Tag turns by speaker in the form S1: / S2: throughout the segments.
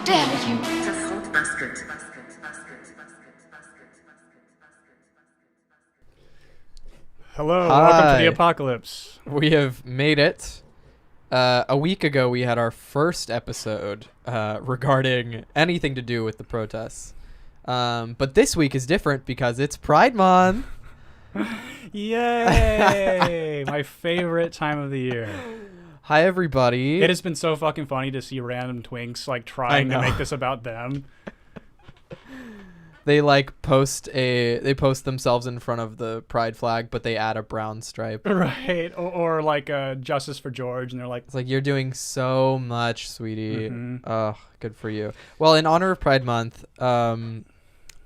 S1: dare you?
S2: Hello,
S3: Hi.
S2: welcome to the apocalypse.
S3: We have made it. A week ago, we had our first episode regarding anything to do with the protests. But this week is different because it's Pride Month.
S2: Yay! My favorite time of the year.
S3: Hi, everybody.
S2: It has been so fucking funny to see random twinks like trying to make this about them.
S3: They post themselves in front of the pride flag, but they add a brown stripe.
S2: Right. Or like Justice for George, and they're like,
S3: It's like, you're doing so much, sweetie.
S2: Mhm.
S3: Oh, good for you. Well, in honor of Pride Month,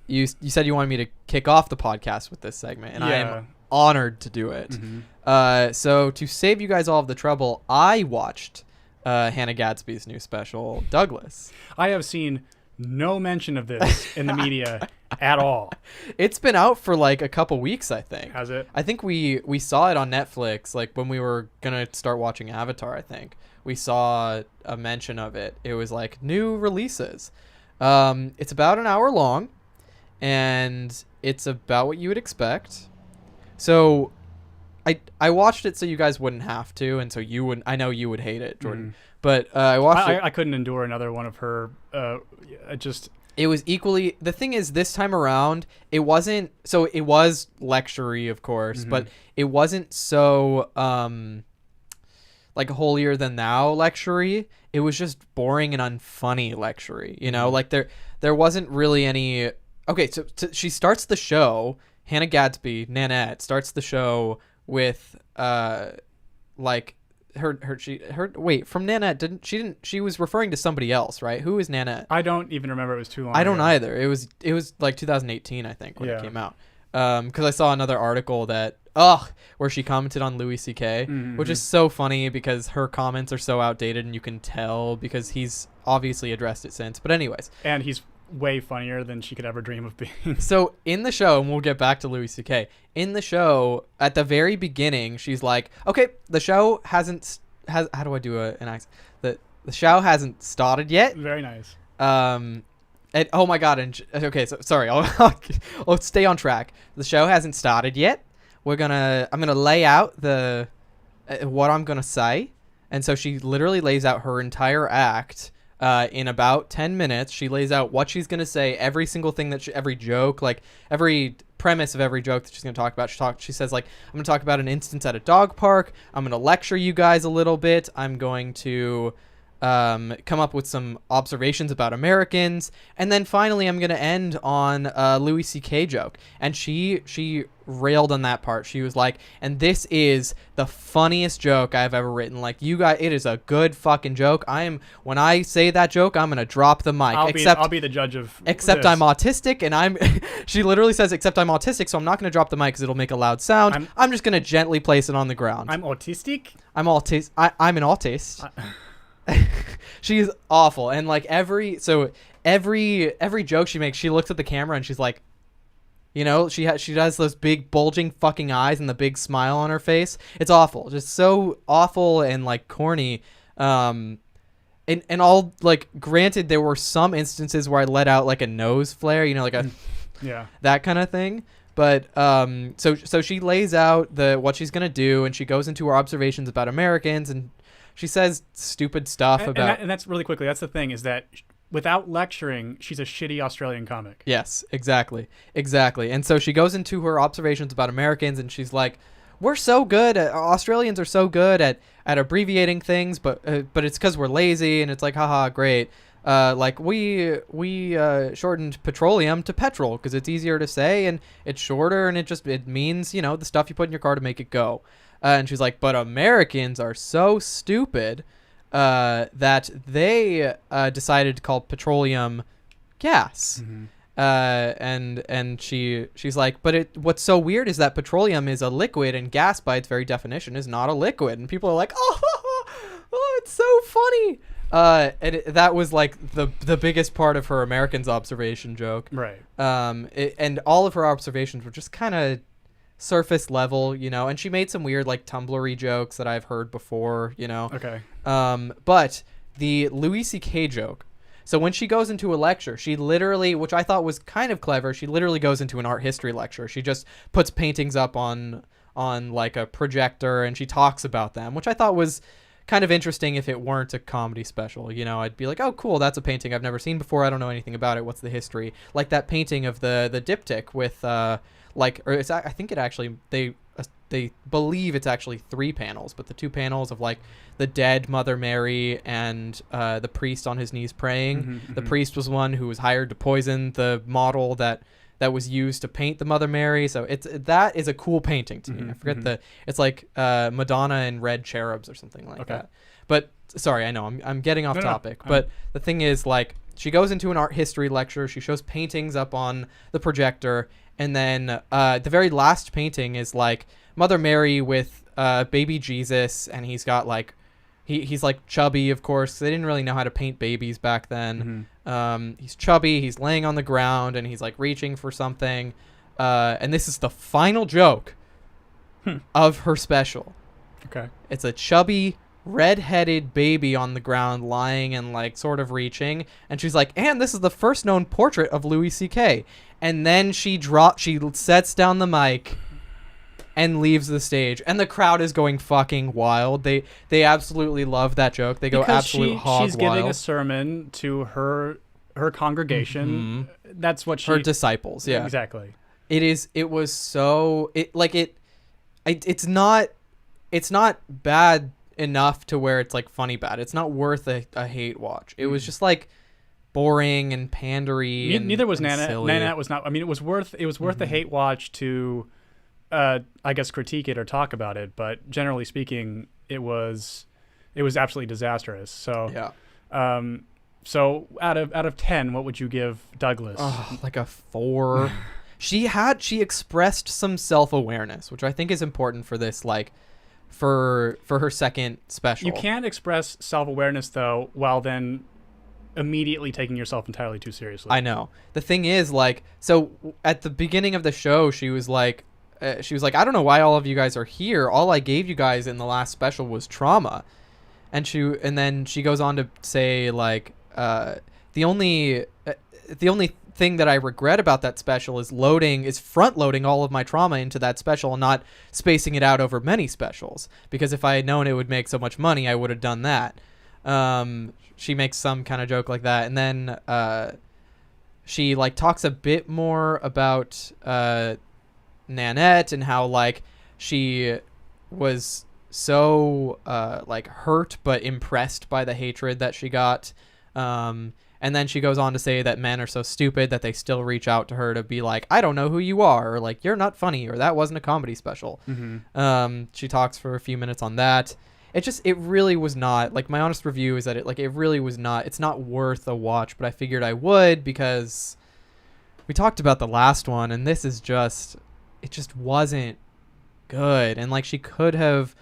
S3: you said you wanted me to kick off the podcast with this segment, and I am honored to do it.
S2: Mhm.
S3: So to save you guys all of the trouble, I watched Hannah Gadsby's new special, Douglas.
S2: I have seen no mention of this in the media at all.
S3: It's been out for like a couple weeks, I think.
S2: Has it?
S3: I think we saw it on Netflix, like when we were gonna start watching Avatar. I think we saw a mention of it. It was like new releases. It's about an hour long, and it's about what you would expect. So I watched it so you guys wouldn't have to, and so you wouldn't. I know you would hate it, Jordan. But I watched it.
S2: I couldn't endure another one of her.
S3: It was equally. The thing is, this time around, it wasn't. So it was lecture-y, of course, but it wasn't so like holier than thou lecture-y. It was just boring and unfunny lecture-y. You know, like there wasn't really any. Okay, so she starts the show. Hannah Gadsby, Nanette, starts the show with like. From Nanette she was referring to somebody else, right? Who is Nanette?
S2: I don't even remember. It was too long
S3: I don't
S2: ago.
S3: either. It was like 2018, I think, when it came out. Because I saw another article where she commented on Louis C.K., which is so funny because her comments are so outdated, and you can tell because he's obviously addressed it since. But anyways,
S2: and he's way funnier than she could ever dream of being.
S3: So in the show, and we'll get back to Louis C.K., in the show, at the very beginning, she's like, okay, the show how do I do an accent? The show hasn't started yet.
S2: Very nice.
S3: And oh my god, okay, so sorry, I'll stay on track. The show hasn't started yet. I'm gonna lay out the what I'm gonna say, and so she literally lays out her entire act. In about 10 minutes, she lays out what she's going to say, every single thing every joke, like every premise of every joke that she's going to talk about. She says, like, I'm going to talk about an instance at a dog park. I'm going to lecture you guys a little bit. I'm going to come up with some observations about Americans. And then finally, I'm going to end on a Louis C.K. joke. And she railed on that part. She was like, and this is the funniest joke I've ever written. Like, you guys, it is a good fucking joke. When I say that joke, I'm going to drop the mic.
S2: I'll be the judge of
S3: Except
S2: this.
S3: I'm autistic, and she literally says, except I'm autistic, so I'm not going to drop the mic because it'll make a loud sound. I'm just going to gently place it on the ground.
S2: I'm autistic?
S3: I'm an autist. She's awful, and like every joke she makes, she looks at the camera and she's like, you know, she does those big bulging fucking eyes and the big smile on her face. It's awful, just so awful and like corny. And all, like, granted, there were some instances where I let out like a nose flare, you know, like that kind of thing. But so she lays out what she's gonna do, and she goes into her observations about Americans, and she says stupid stuff
S2: and that's really quickly. That's the thing, is that without lecturing, she's a shitty Australian comic.
S3: Yes, exactly. And so she goes into her observations about Americans, and she's like, we're so good Australians are so good at abbreviating things, but it's because we're lazy. And it's like, haha, great. Like we shortened petroleum to petrol because it's easier to say, and it's shorter, and it means, you know, the stuff you put in your car to make it go. And she's like, but Americans are so stupid that they decided to call petroleum gas. And she's like, but what's so weird is that petroleum is a liquid, and gas by its very definition is not a liquid. And people are like, oh, it's so funny. And that was like the biggest part of her Americans observation joke.
S2: Right.
S3: And all of her observations were just kind of surface level, you know, and she made some weird like Tumblr-y jokes that I've heard before, you know.
S2: Okay.
S3: But the Louis C.K. joke, So when she goes into a lecture, she literally, which I thought was kind of clever, she literally goes into an art history lecture. She just puts paintings up on like a projector and she talks about them, which I thought was kind of interesting if it weren't a comedy special. You know, I'd be like, oh, cool, that's a painting I've never seen before. I don't know anything about it. What's the history? Like that painting of the diptych with like, or it's, I think it actually, they believe it's actually 3 panels, but the 2 panels of like the dead Mother Mary and the priest on his knees praying. The priest was one who was hired to poison the model that was used to paint the Mother Mary. So that is a cool painting to me. I forget it's like Madonna and red cherubs or something like that. But sorry, I know I'm getting off topic. But the thing is, like, she goes into an art history lecture. She shows paintings up on the projector. And then the very last painting is like Mother Mary with baby Jesus. And he's got like, he's like chubby, of course. They didn't really know how to paint babies back then. He's chubby. He's laying on the ground and he's like reaching for something. And this is the final joke of her special. Okay. It's a chubby, red-headed baby on the ground lying and like sort of reaching. And she's like, and this is the first known portrait of Louis C.K. And then she sets down the mic and leaves the stage, and the crowd is going fucking wild. They absolutely love that joke. They go absolute hog wild.
S2: She's giving a sermon to her congregation. That's what
S3: her disciples. Yeah,
S2: exactly.
S3: It was so it's not bad enough to where it's like funny bad. It's not worth a hate watch. It was just like boring and pandery.
S2: Neither was Nanette. Nanette was not. I mean, it was worth the hate watch to, I guess, critique it or talk about it. But generally speaking, it was absolutely disastrous. So
S3: yeah.
S2: So out of 10, what would you give Douglas?
S3: Oh, like a 4. She expressed some self-awareness, which I think is important for this, like, for her second special.
S2: You can't express self-awareness though while then immediately taking yourself entirely too seriously.
S3: I know. The thing is, like, so at the beginning of the show, she was like, I don't know why all of you guys are here. All I gave you guys in the last special was trauma. And then she goes on to say, like, the only thing that I regret about that special is front loading all of my trauma into that special and not spacing it out over many specials. Because if I had known it would make so much money, I would have done that. She makes some kind of joke like that. And then she like talks a bit more about Nanette and how like she was so like hurt but impressed by the hatred that she got. And then she goes on to say that men are so stupid that they still reach out to her to be like, I don't know who you are, or like, you're not funny, or that wasn't a comedy special. She talks for a few minutes on that. It really was not, like, my honest review is that it really was not, it's not worth a watch, but I figured I would because we talked about the last one, and this is just, it just wasn't good. And like, she could have,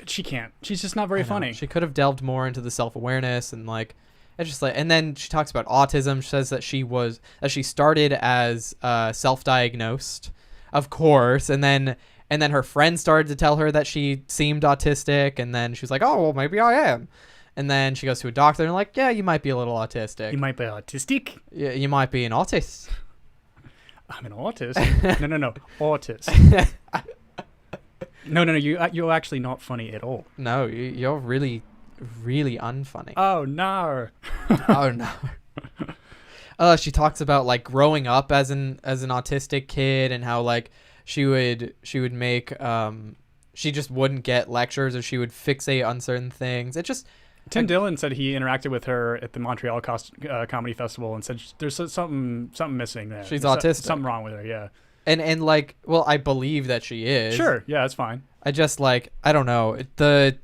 S2: she can't, she's just not very funny.
S3: She could have delved more into the self-awareness and like, it's just like, and then she talks about autism. She says that she started as self-diagnosed, of course, and then her friend started to tell her that she seemed autistic, and then she was like, oh, well, maybe I am. And then she goes to a doctor and like, yeah, you might be a little autistic.
S2: You might be autistic.
S3: Yeah, you might be an autist.
S2: I'm an autist. No, autist. No, you're actually not funny at all.
S3: No, you're really unfunny.
S2: Oh no.
S3: Oh no. She talks about like growing up as an autistic kid and how like she would make she just wouldn't get lectures, or she would fixate on certain things. It just
S2: Tim Dillon said he interacted with her at the Montreal Comedy Festival and said there's something missing there.
S3: She's autistic.
S2: Something wrong with her, yeah.
S3: And like, well, I believe that she is.
S2: Sure, yeah, that's fine.
S3: I just like, I don't know, the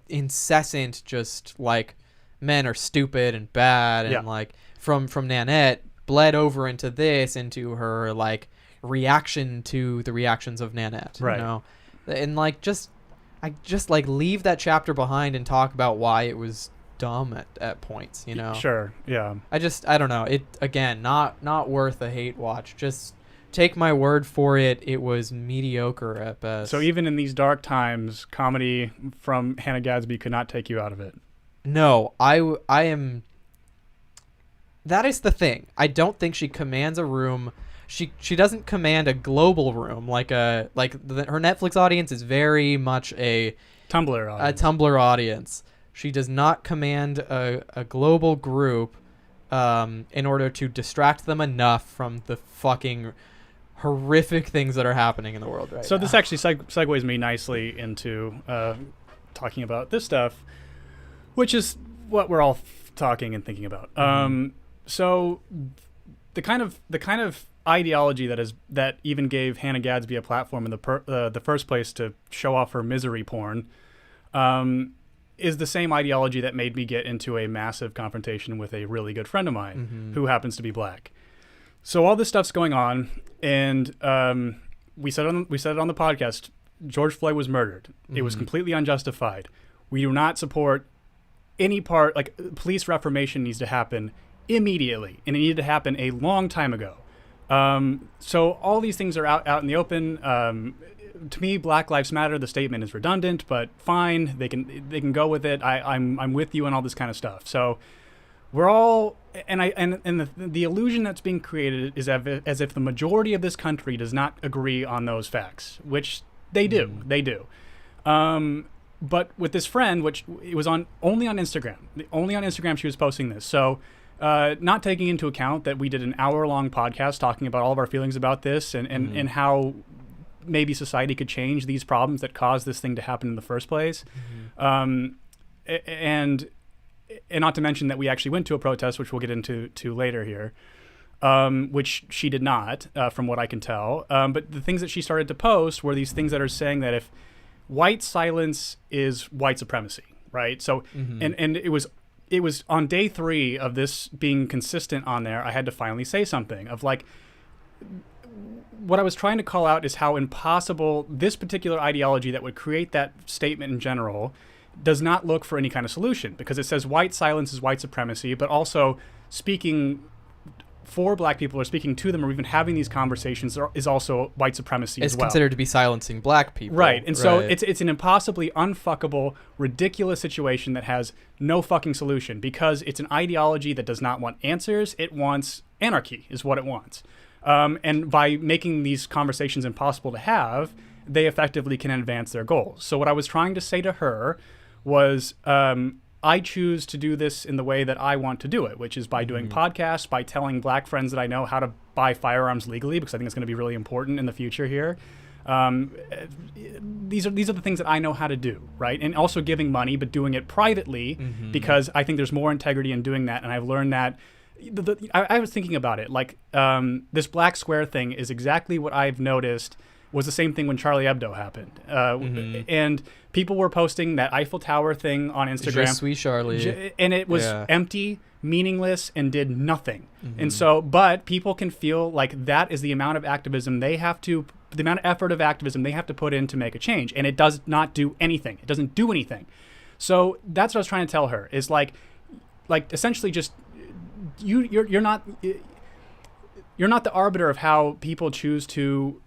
S3: incessant just like men are stupid and bad and like from Nanette bled over into her like reaction to the reactions of Nanette, right? You know, and like I just like leave that chapter behind and talk about why it was dumb at points, you know.
S2: Sure, yeah.
S3: I don't know, it again not worth a hate watch. Just take my word for it. It was mediocre at best.
S2: So even in these dark times, comedy from Hannah Gadsby could not take you out of it.
S3: No, I am that is the thing. I don't think she commands a room. She doesn't command a global room her Netflix audience is very much a Tumblr audience. She does not command a global group in order to distract them enough from the fucking horrific things that are happening in the world right now.
S2: So this actually segues me nicely into talking about this stuff, which is what we're all talking and thinking about. So the kind of ideology that even gave Hannah Gadsby a platform in the first place to show off her misery porn is the same ideology that made me get into a massive confrontation with a really good friend of mine who happens to be black. So all this stuff's going on, and we said it on the podcast. George Floyd was murdered. It was completely unjustified. We do not support any part. Like, police reformation needs to happen immediately, and it needed to happen a long time ago. So all these things are out in the open. To me, Black Lives Matter, the statement is redundant, but fine. They can go with it. I'm with you on all this kind of stuff. So we're all, and the illusion that's being created is as if the majority of this country does not agree on those facts, which they do. They do. But with this friend, which it was only on Instagram. Only on Instagram she was posting this. So not taking into account that we did an hour-long podcast talking about all of our feelings about this and how maybe society could change these problems that caused this thing to happen in the first place. And not to mention that we actually went to a protest, which we'll get into later here, which she did not, from what I can tell. But the things that she started to post were these things that are saying that if white silence is white supremacy, right? So, and it was on day 3 of this being consistent on there, I had to finally say something of like, what I was trying to call out is how impossible this particular ideology that would create that statement in general does not look for any kind of solution, because it says white silence is white supremacy, but also speaking for black people or speaking to them or even having these conversations is also white supremacy as well.
S3: It's considered to be silencing black people.
S2: Right. And so it's an impossibly unfuckable, ridiculous situation that has no fucking solution, because it's an ideology that does not want answers. It wants anarchy is what it wants. And by making these conversations impossible to have, they effectively can advance their goals. So what I was trying to say to her was, I choose to do this in the way that I want to do it, which is by doing podcasts, by telling black friends that I know how to buy firearms legally, because I think it's going to be really important in the future here. These are the things that I know how to do, right? And also giving money, but doing it privately, because I think there's more integrity in doing that. And I've learned that I was thinking about it, like this Black Square thing is exactly what I've noticed was the same thing when Charlie Hebdo happened. And people were posting that Eiffel Tower thing on Instagram.
S3: Je suis Charlie.
S2: And it was empty, meaningless, and did nothing. And so, but people can feel like that is the amount of activism the amount of effort of activism they have to put in to make a change. And it does not do anything. It doesn't do anything. So that's what I was trying to tell her, is like essentially just, you're not the arbiter of how people choose to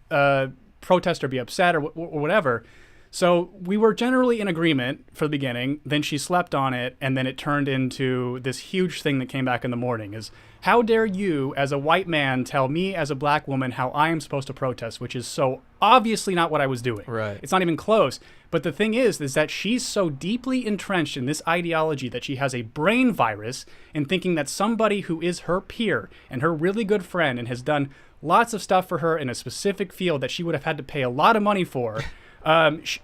S2: protest or be upset or whatever. So we were generally in agreement for the beginning. Then she slept on it, and then it turned into this huge thing that came back in the morning. Is how dare you, as a white man, tell me as a black woman how I am supposed to protest, which is so obviously not what I was doing.
S3: Right.
S2: It's not even close. But the thing is that she's so deeply entrenched in this ideology that she has a brain virus in thinking that somebody who is her peer and her really good friend and has done lots of stuff for her in a specific field that she would have had to pay a lot of money for,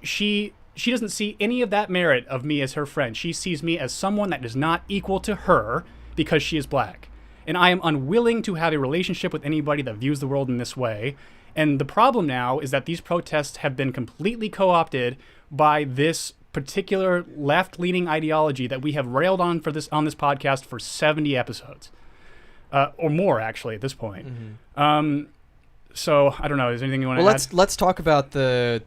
S2: she doesn't see any of that merit of me as her friend. She sees me as someone that is not equal to her because she is black. And I am unwilling to have a relationship with anybody that views the world in this way. And the problem now is that these protests have been completely co-opted by this particular left-leaning ideology that we have railed on on this podcast for 70 episodes. Or more, actually, at this point. So, I don't know. Is there anything you want to add?
S3: Let's talk about the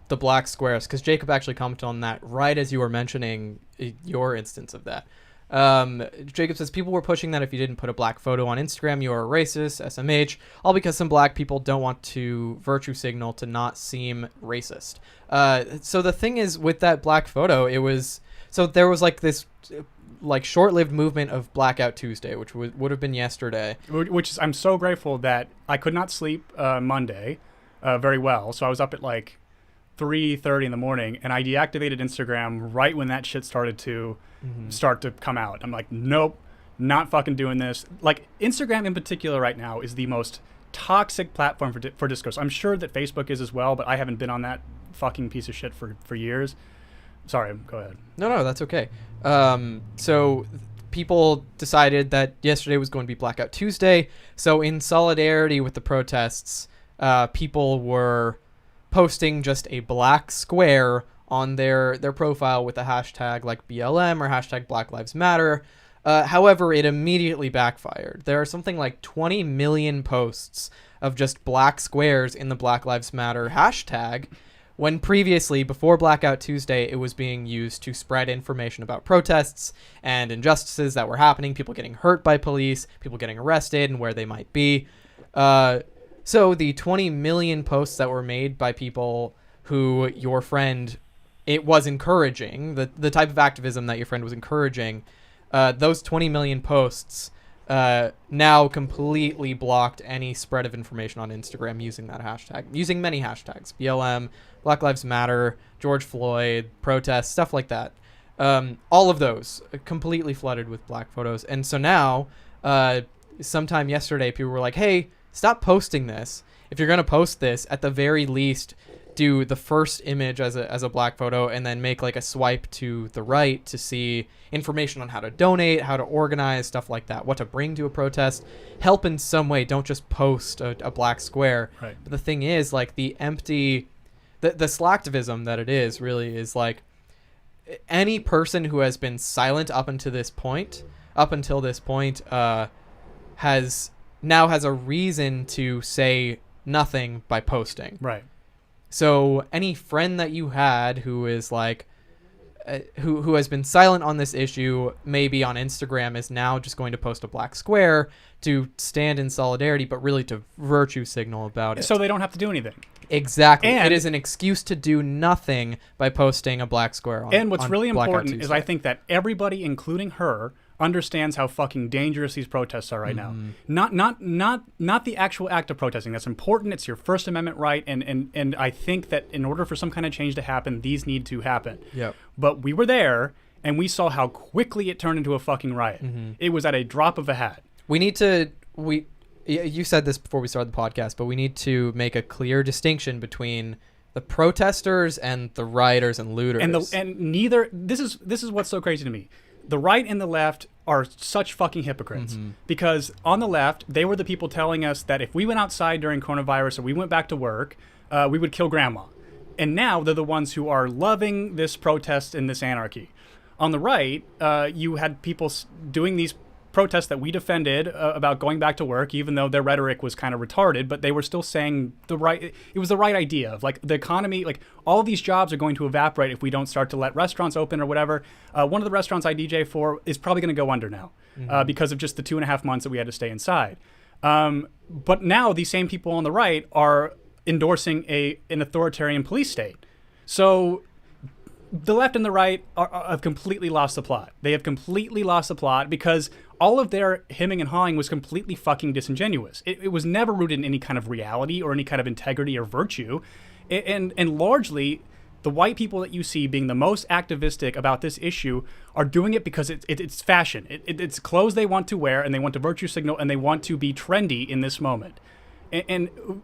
S3: black squares, because Jacob actually commented on that right as you were mentioning your instance of that. Jacob says, people were pushing that if you didn't put a black photo on Instagram, you are a racist, SMH, all because some black people don't want to virtue signal to not seem racist. So the thing is, with that black photo, there was like this like short-lived movement of Blackout Tuesday, which would have been yesterday.
S2: Which is, I'm so grateful that I could not sleep Monday very well, so I was up at like 3:30 in the morning, and I deactivated Instagram right when that shit started to start to come out. I'm like, nope, not fucking doing this. Like, Instagram in particular right now is the most toxic platform for discourse. I'm sure that Facebook is as well, but I haven't been on that fucking piece of shit for years. Sorry, go ahead.
S3: No, that's okay. So people decided that yesterday was going to be Blackout Tuesday. So in solidarity with the protests, people were posting just a black square on their profile with a hashtag like BLM or hashtag Black Lives Matter. However, it immediately backfired. There are something like 20 million posts of just black squares in the Black Lives Matter hashtag, when previously, before Blackout Tuesday, it was being used to spread information about protests and injustices that were happening, people getting hurt by police, people getting arrested and where they might be. So the 20 million posts that were made by people who your friend, it was encouraging, the type of activism that your friend was encouraging, those 20 million posts now completely blocked any spread of information on Instagram using that hashtag, using many hashtags, BLM, Black Lives Matter, George Floyd, protests, stuff like that. All of those completely flooded with black photos. And so now, sometime yesterday, people were like, hey, stop posting this. If you're going to post this, at the very least, do the first image as a black photo and then make like a swipe to the right to see information on how to donate, how to organize, stuff like that, what to bring to a protest. Help in some way. Don't just post a black square.
S2: Right.
S3: But the thing is, like, the empty... The slacktivism that it is really is like any person who has been silent up until this point has a reason to say nothing by posting.
S2: Right.
S3: So any friend that you had who is like who has been silent on this issue, maybe on Instagram, is now just going to post a black square to stand in solidarity, but really to virtue signal about it.
S2: So they don't have to do anything.
S3: Exactly.
S2: And
S3: it is an excuse to do nothing by posting a black square on.
S2: And what's really important
S3: Tuesday.
S2: is I think that everybody, including her, understands how fucking dangerous these protests are right now. Not the actual act of protesting. That's important. It's your First Amendment right, and I think that in order for some kind of change to happen, these need to happen.
S3: Yep.
S2: But we were there, and we saw how quickly it turned into a fucking riot. It was at a drop of a hat.
S3: You said this before we started the podcast, but we need to make a clear distinction between the protesters and the rioters and looters.
S2: And neither. This is what's so crazy to me. The right and the left are such fucking hypocrites, because on the left, they were the people telling us that if we went outside during coronavirus or we went back to work, we would kill grandma. And now they're the ones who are loving this protest and this anarchy. On the right, you had people doing these protests that we defended about going back to work, even though their rhetoric was kind of retarded, but they were still saying it was the right idea of, like, the economy, like, all these jobs are going to evaporate if we don't start to let restaurants open or whatever. One of the restaurants I DJ for is probably going to go under now because of just the 2.5 months that we had to stay inside. But now these same people on the right are endorsing an authoritarian police state. So the left and the right have completely lost the plot. They have completely lost the plot because all of their hemming and hawing was completely fucking disingenuous. It was never rooted in any kind of reality or any kind of integrity or virtue. And largely, the white people that you see being the most activistic about this issue are doing it because it's fashion. It's clothes they want to wear, and they want to virtue signal, and they want to be trendy in this moment.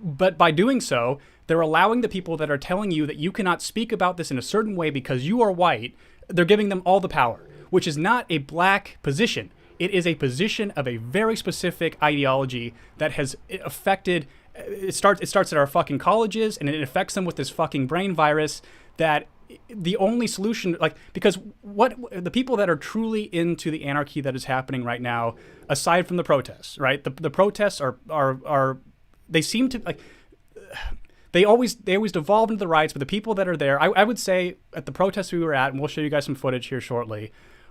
S2: But by doing so, they're allowing the people that are telling you that you cannot speak about this in a certain way because you are white, they're giving them all the power, which is not a black position. It is a position of a very specific ideology that has affected, it starts at our fucking colleges, and it affects them with this fucking brain virus that the only solution, like, because what the people that are truly into the anarchy that is happening right now, aside from the protests, right? The protests are they seem to, like, they always devolve into the riots, but the people that are there, I would say at the protests we were at, and we'll show you guys some footage here shortly,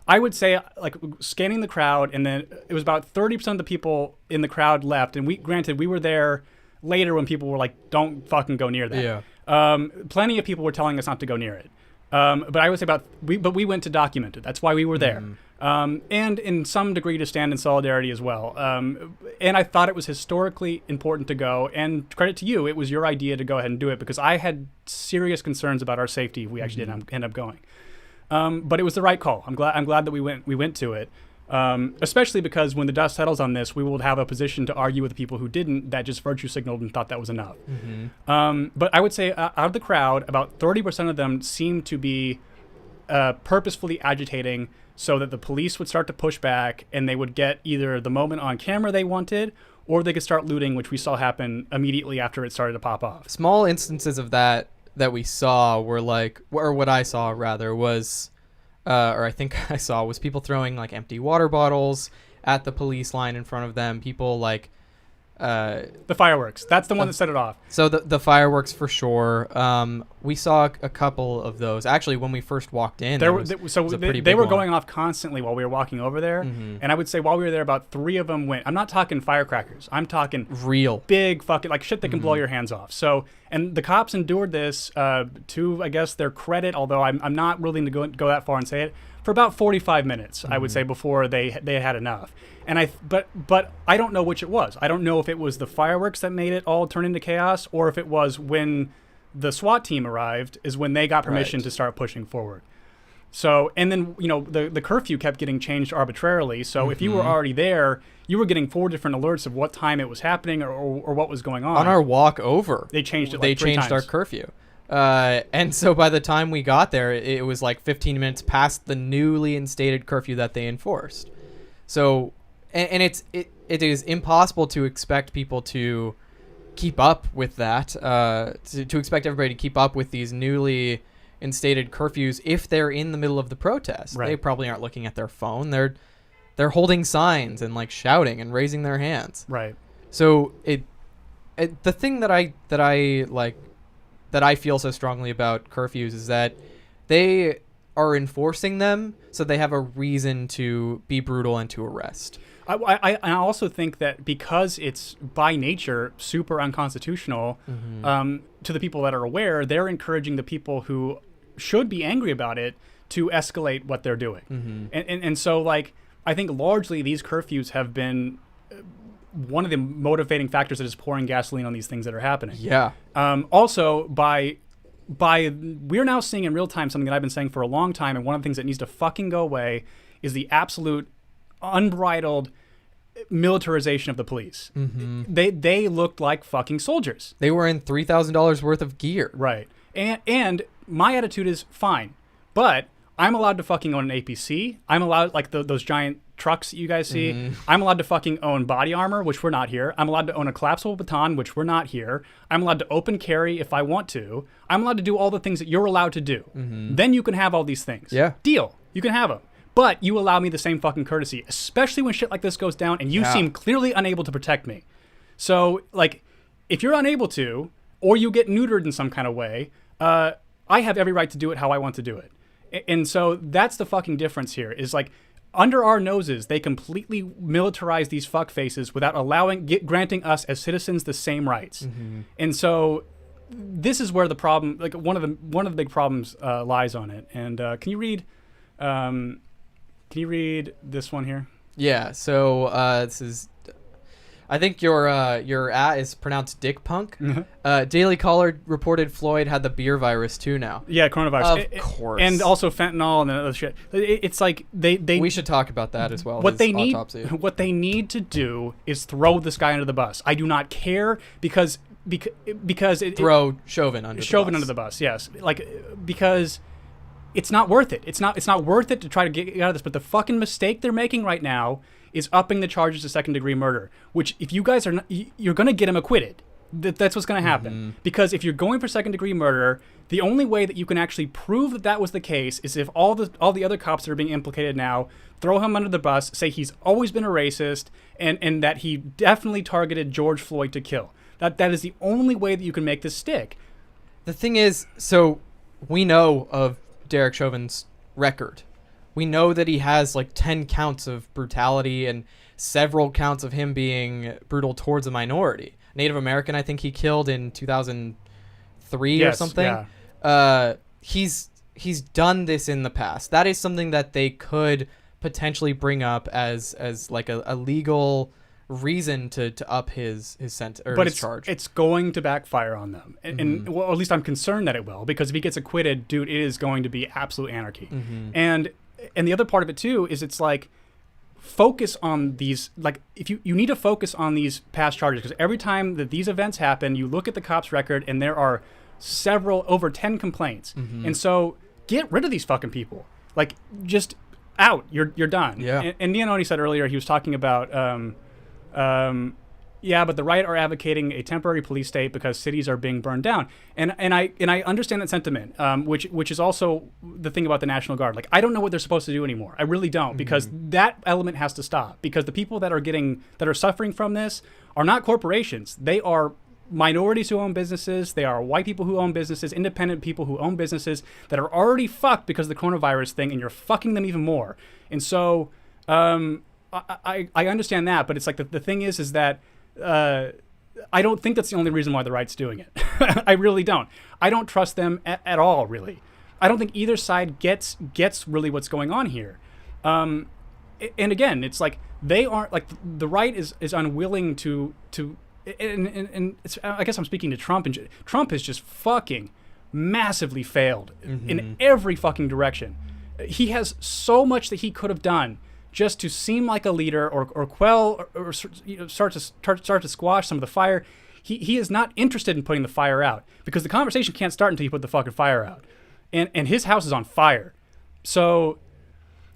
S2: I would say, like, scanning the crowd, and then it was about 30% of the people in the crowd left, and we were there later when people were like, don't fucking go near that.
S3: Yeah.
S2: Plenty of people were telling us not to go near it. But I would say we went to document it. That's why we were there. and in some degree to stand in solidarity as well. And I thought it was historically important to go. And credit to you, it was your idea to go ahead and do it because I had serious concerns about our safety if we actually didn't end up going. But it was the right call. I'm glad that we went to it. Especially because when the dust settles on this, we will have a position to argue with the people who didn't, that just virtue signaled and thought that was enough. But I would say out of the crowd, about 30% of them seemed to be purposefully agitating so that the police would start to push back and they would get either the moment on camera they wanted or they could start looting, which we saw happen immediately after it started to pop off.
S3: Small instances of that we saw were like, or what I saw rather was, or I think I saw, was people throwing like empty water bottles at the police line in front of them. People like
S2: the fireworks. That's the one that set it off.
S3: So the fireworks for sure. We saw a couple of those actually when we first walked in.
S2: They were going off constantly while we were walking over there, and I would say while we were there, about 3 of them went. I'm not talking firecrackers. I'm talking
S3: real
S2: big fucking like shit that can blow your hands off. So, and the cops endured this to, I guess, their credit. Although I'm not willing to go that far and say it, for about 45 minutes, I would say, before they had enough. And but I don't know which it was. I don't know if it was the fireworks that made it all turn into chaos, or if it was when the SWAT team arrived is when they got permission to start pushing forward. So, and then, the curfew kept getting changed arbitrarily. So if you were already there, you were getting 4 different alerts of what time it was happening or what was going on.
S3: On our walk over,
S2: they changed it.
S3: They changed our curfew. And so by the time we got there, it was like 15 minutes past the newly instated curfew that they enforced. So, and it is impossible to expect people to keep up with that, to expect everybody to keep up with these newly instated curfews if they're in the middle of the protest. Right. They probably aren't looking at their phone. They're holding signs and like shouting and raising their hands.
S2: Right.
S3: So the thing that I feel so strongly about curfews is that they are enforcing them so they have a reason to be brutal and to arrest.
S2: I also think that because it's by nature super unconstitutional, to the people that are aware, they're encouraging the people who should be angry about it to escalate what they're doing. And so, like, I think largely these curfews have been one of the motivating factors that is pouring gasoline on these things that are happening.
S3: Yeah.
S2: Also, we're now seeing in real time something that I've been saying for a long time, and one of the things that needs to fucking go away is the absolute unbridled militarization of the police. They looked like fucking soldiers.
S3: They were in $3,000 worth of gear.
S2: Right. And my attitude is fine, but I'm allowed to fucking own an APC. I'm allowed, like those giant trucks that you guys see. I'm allowed to fucking own body armor, which we're not here. I'm allowed to own a collapsible baton, which we're not here. I'm allowed to open carry if I want to. I'm allowed to do all the things that you're allowed to do. Then you can have all these things.
S3: Yeah.
S2: Deal. You can have them. But you allow me the same fucking courtesy, especially when shit like this goes down and you seem clearly unable to protect me. So, like, if you're unable to, or you get neutered in some kind of way, I have every right to do it how I want to do it. And so that's the fucking difference here, is like, under our noses, they completely militarize these fuck faces without granting us as citizens the same rights. And so this is where the problem, like one of the big problems lies on it. And can you read this one here?
S3: Yeah. So this is, I think your at is pronounced Dick Punk. Daily Caller reported Floyd had the beer virus too now.
S2: Yeah, coronavirus.
S3: Of course.
S2: And also fentanyl and other shit. It's like they
S3: we should talk about that as well.
S2: What they need to do is throw this guy under the bus. I do not care because
S3: throw Chauvin under the
S2: bus. Yes, like because it's not worth it. It's not worth it to try to get out of this. But the fucking mistake they're making right now is upping the charges to second-degree murder, which if you guys are not, you're going to get him acquitted. That's what's going to happen. Because if you're going for second-degree murder, the only way that you can actually prove that was the case is if all the other cops that are being implicated now throw him under the bus, say he's always been a racist, and that he definitely targeted George Floyd to kill. That is the only way that you can make this stick.
S3: The thing is, so we know of Derek Chauvin's record. We know that he has like 10 counts of brutality and several counts of him being brutal towards a minority. Native American, I think he killed in 2003 or something. Yeah. He's done this in the past. That is something that they could potentially bring up as like a legal reason to up his sentence or his charge.
S2: It's going to backfire on them, and well, at least I'm concerned that it will, because if he gets acquitted, dude, it is going to be absolute anarchy. And the other part of it too is it's like, focus on these, like, if you need to focus on these past charges, because every time that these events happen, you look at the cops record and there are over 10 complaints. And so get rid of these fucking people, like, just out, you're done. And Neononi said earlier, he was talking about but the right are advocating a temporary police state because cities are being burned down. And I understand that sentiment, which is also the thing about the National Guard. Like, I don't know what they're supposed to do anymore. I really don't, because that element has to stop, because the people that are suffering from this are not corporations. They are minorities who own businesses. They are white people who own businesses, independent people who own businesses that are already fucked because of the coronavirus thing, and you're fucking them even more. And so I understand that, but it's like the thing is that I don't think that's the only reason why the right's doing it. I really don't. I don't trust them at all, really. I don't think either side gets really what's going on here. And again, it's like they aren't, like, the right is unwilling to and it's, I guess I'm speaking to Trump, and Trump has just fucking massively failed in every fucking direction. He has so much that he could have done just to seem like a leader, or quell, or start to squash some of the fire. He is not interested in putting the fire out, because the conversation can't start until you put the fucking fire out. And his house is on fire. So,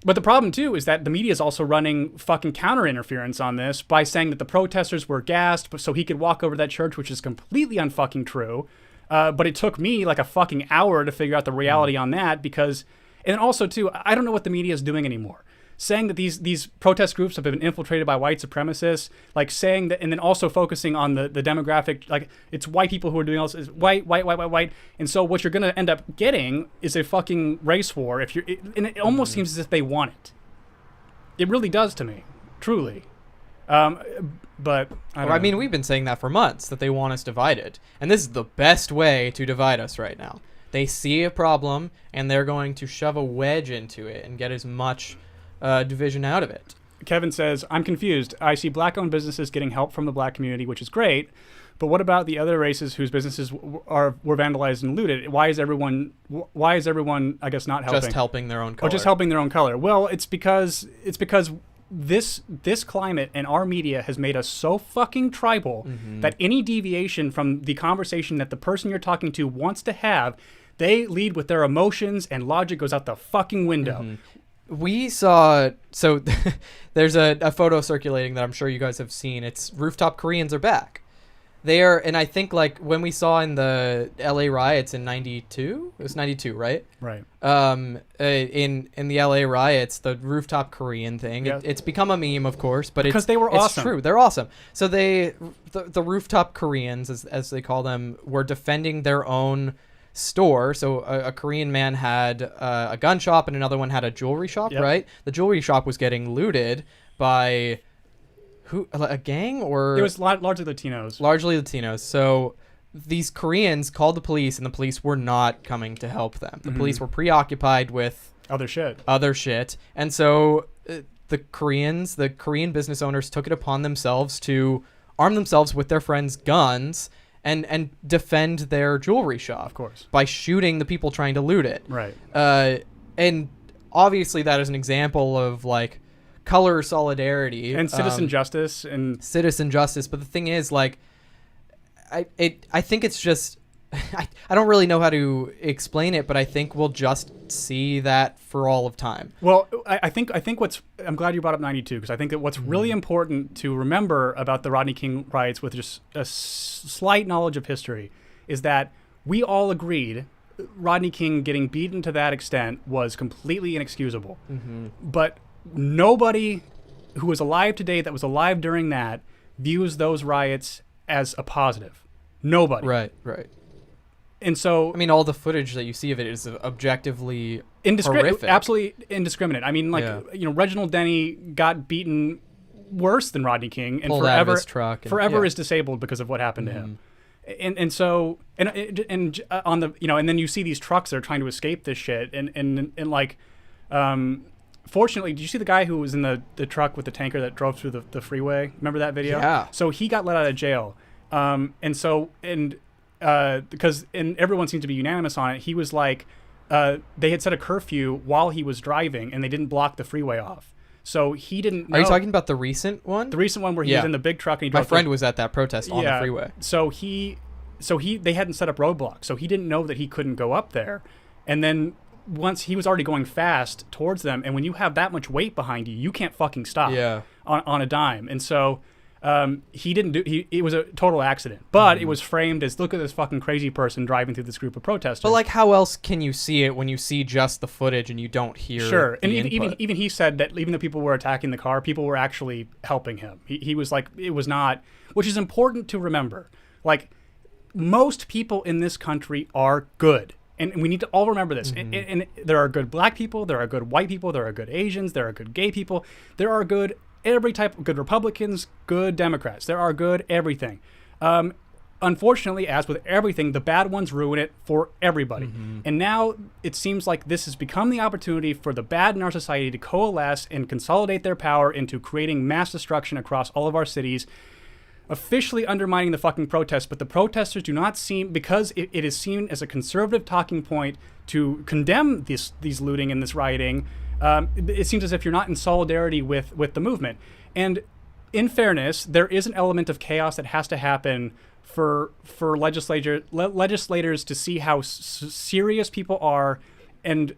S2: but the problem too is that the media is also running fucking counter interference on this by saying that the protesters were gassed so he could walk over to that church, which is completely unfucking true. But it took me like a fucking hour to figure out the reality on that, because, and also too, I don't know what the media is doing anymore. Saying that these protest groups have been infiltrated by white supremacists, like saying that, and then also focusing on the demographic, like it's white people who are doing all this, white. And so what you're going to end up getting is a fucking race war. And it almost seems as if they want it. It really does to me, truly. But I
S3: mean, we've been saying that for months, that they want us divided. And this is the best way to divide us right now. They see a problem and they're going to shove a wedge into it and get as much division out of it.
S2: Kevin says, I'm confused. I see black-owned businesses getting help from the black community, which is great, but what about the other races whose businesses were vandalized and looted? Why is everyone, I guess, not helping?
S3: Just helping their own color.
S2: Or just helping their own color. Well, it's because this climate and our media has made us so fucking tribal that any deviation from the conversation that the person you're talking to wants to have, they lead with their emotions, and logic goes out the fucking window.
S3: We saw, so there's a photo circulating that I'm sure you guys have seen. It's rooftop Koreans are back. They are, and I think like when we saw in the LA riots in 92, it was 92, right?
S2: Right.
S3: In the LA riots, the rooftop Korean thing, it's become a meme, of course, but
S2: because they were awesome.
S3: It's true. They're awesome. So the rooftop Koreans, as they call them, were defending their own store. So a Korean man had a gun shop and another one had a jewelry shop, right? The jewelry shop was getting looted by a gang, or
S2: it was largely Latinos.
S3: So these Koreans called the police, and the police were not coming to help them. The police were preoccupied with other shit. And so the Korean business owners took it upon themselves to arm themselves with their friends' guns and defend their jewelry shop,
S2: of course,
S3: by shooting the people trying to loot it.
S2: Right.
S3: And obviously that is an example of like color solidarity
S2: and citizen justice
S3: But the thing is, like, I think it's just I don't really know how to explain it, but I think we'll just see that for all of time.
S2: Well, I think I'm glad you brought up 92, because I think that what's really important to remember about the Rodney King riots, with just a slight knowledge of history, is that we all agreed Rodney King getting beaten to that extent was completely inexcusable. But nobody who is alive today that was alive during that views those riots as a positive. Nobody.
S3: Right. And so, I mean, all the footage that you see of it is objectively horrific.
S2: Absolutely indiscriminate. I mean, like, Reginald Denny got beaten worse than Rodney King, and
S3: pulled out of his truck
S2: forever is disabled because of what happened to him. And so on the, and then you see these trucks that are trying to escape this shit, and like, fortunately, did you see the guy who was in the truck with the tanker that drove through the freeway? Remember that video?
S3: Yeah.
S2: So he got let out of jail. Because everyone seems to be unanimous on it, he was like, they had set a curfew while he was driving, and they didn't block the freeway off. So he didn't know.
S3: Are you talking about the recent one?
S2: The recent one where he was in the big truck and he drove.
S3: My friend was at that protest on the freeway.
S2: So they hadn't set up roadblocks, so he didn't know that he couldn't go up there. And then once he was already going fast towards them, and when you have that much weight behind you, you can't fucking stop on a dime. And so he didn't do. It was a total accident, but it was framed as, look at this fucking crazy person driving through this group of protesters.
S3: But like, how else can you see it when you see just the footage and you don't hear?
S2: Sure, and
S3: input?
S2: even he said that even though people were attacking the car, people were actually helping him. He was like, it was not, which is important to remember. Like, most people in this country are good. And we need to all remember this. And there are good black people, there are good white people, there are good Asians, there are good gay people, there are good every type of good Republicans, good Democrats. There are good everything. Unfortunately, as with everything, the bad ones ruin it for everybody. And now it seems like this has become the opportunity for the bad in our society to coalesce and consolidate their power into creating mass destruction across all of our cities, officially undermining the fucking protests. But the protesters do not seem, because it is seen as a conservative talking point to condemn these looting and this rioting, it seems as if you're not in solidarity with the movement. And in fairness, there is an element of chaos that has to happen for legislators to see how serious people are, and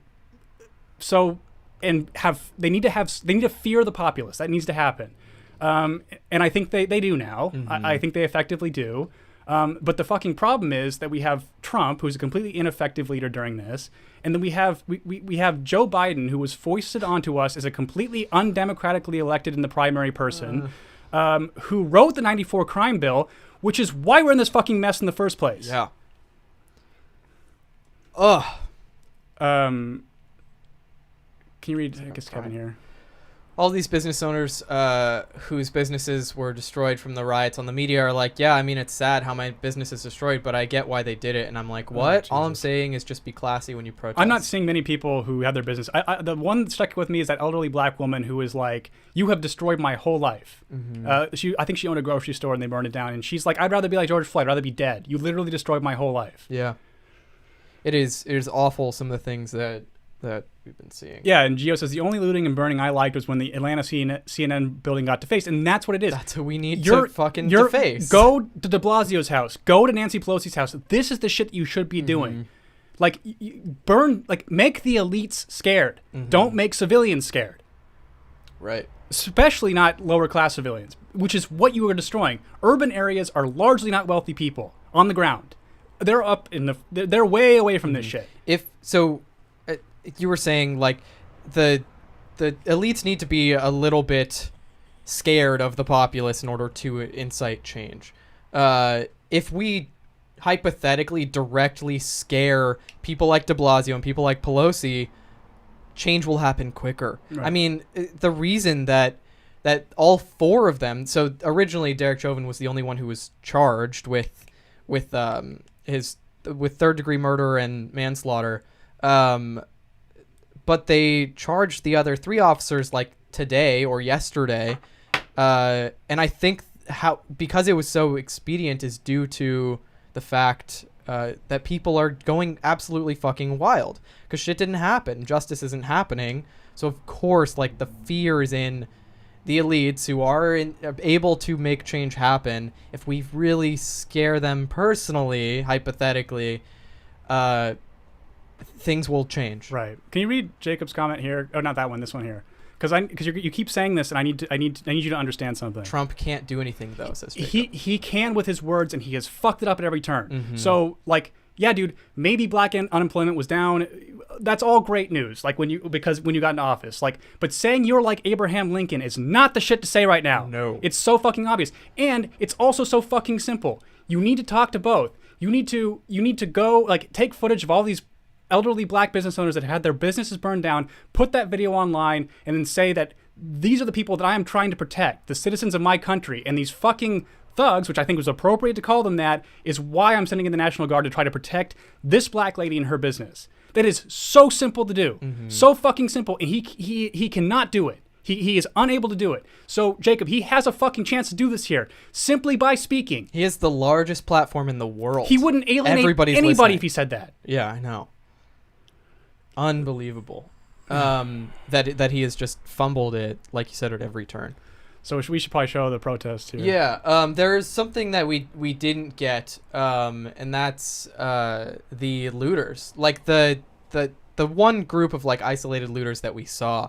S2: so they need to fear the populace. That needs to happen. And I think they do now. I think they effectively do. But the fucking problem is that we have Trump, who's a completely ineffective leader during this, and then we have Joe Biden, who was foisted onto us as a completely undemocratically elected in the primary person, who wrote the '94 crime bill, which is why we're in this fucking mess in the first place.
S3: Yeah.
S2: Can you read? I guess Kevin here.
S3: All these business owners whose businesses were destroyed from the riots on the media are like, yeah, I mean, it's sad how my business is destroyed, but I get why they did it. And I'm like, what? All I'm saying is just be classy when you protest.
S2: I'm not seeing many people who have their business. The one that stuck with me is that elderly black woman who was like, you have destroyed my whole life. I think she owned a grocery store and they burned it down. And she's like, I'd rather be like George Floyd. I'd rather be dead. You literally destroyed my whole life.
S3: Yeah. It is awful, some of the things that we've been seeing.
S2: Yeah, and Gio says the only looting and burning I liked was when the Atlanta CNN building got defaced, and that's what it is.
S3: That's who we need to fucking deface.
S2: Go to de Blasio's house. Go to Nancy Pelosi's house. This is the shit that you should be doing. Like, make the elites scared. Don't make civilians scared.
S3: Right.
S2: Especially not lower class civilians, which is what you are destroying. Urban areas are largely not wealthy people on the ground. They're they're way away from this shit.
S3: You were saying, like, the elites need to be a little bit scared of the populace in order to incite change. If we hypothetically directly scare people like de Blasio and people like Pelosi, change will happen quicker. Right. I mean, the reason that all four of them, so originally Derek Chauvin was the only one who was charged with third degree murder and manslaughter, but they charged the other three officers like today or yesterday. And I think because it was so expedient is due to the fact that people are going absolutely fucking wild because shit didn't happen. Justice isn't happening. So of course, like, the fear is in the elites who are able to make change happen. If we really scare them personally, hypothetically, things will change.
S2: Right. Can you read Jacob's comment here? Oh, not that one. This one here. Because you keep saying this, and I need you to understand something.
S3: Trump can't do anything though, says Jacob.
S2: He can with his words, and he has fucked it up at every turn. So, like, yeah, dude, maybe black unemployment was down. That's all great news. Like, when you got into office, like, but saying you're like Abraham Lincoln is not the shit to say right now.
S3: No,
S2: it's so fucking obvious, and it's also so fucking simple. You need to talk to both. You need to go, like, take footage of all these elderly black business owners that had their businesses burned down, put that video online, and then say that these are the people that I am trying to protect, the citizens of my country, and these fucking thugs, which I think was appropriate to call them that, is why I'm sending in the National Guard to try to protect this black lady and her business. That is so simple to do. So fucking simple. And he cannot do it. He is unable to do it. So, Jacob, he has a fucking chance to do this here simply by speaking.
S3: He has the largest platform in the world.
S2: He wouldn't alienate anybody
S3: listening.
S2: if he said that.
S3: Yeah, I know. Unbelievable. That he has just fumbled it, like you said, at every turn.
S2: So we should probably show the protest here.
S3: Yeah, there's something that we didn't get, and that's the looters. Like the one group of like isolated looters that we saw.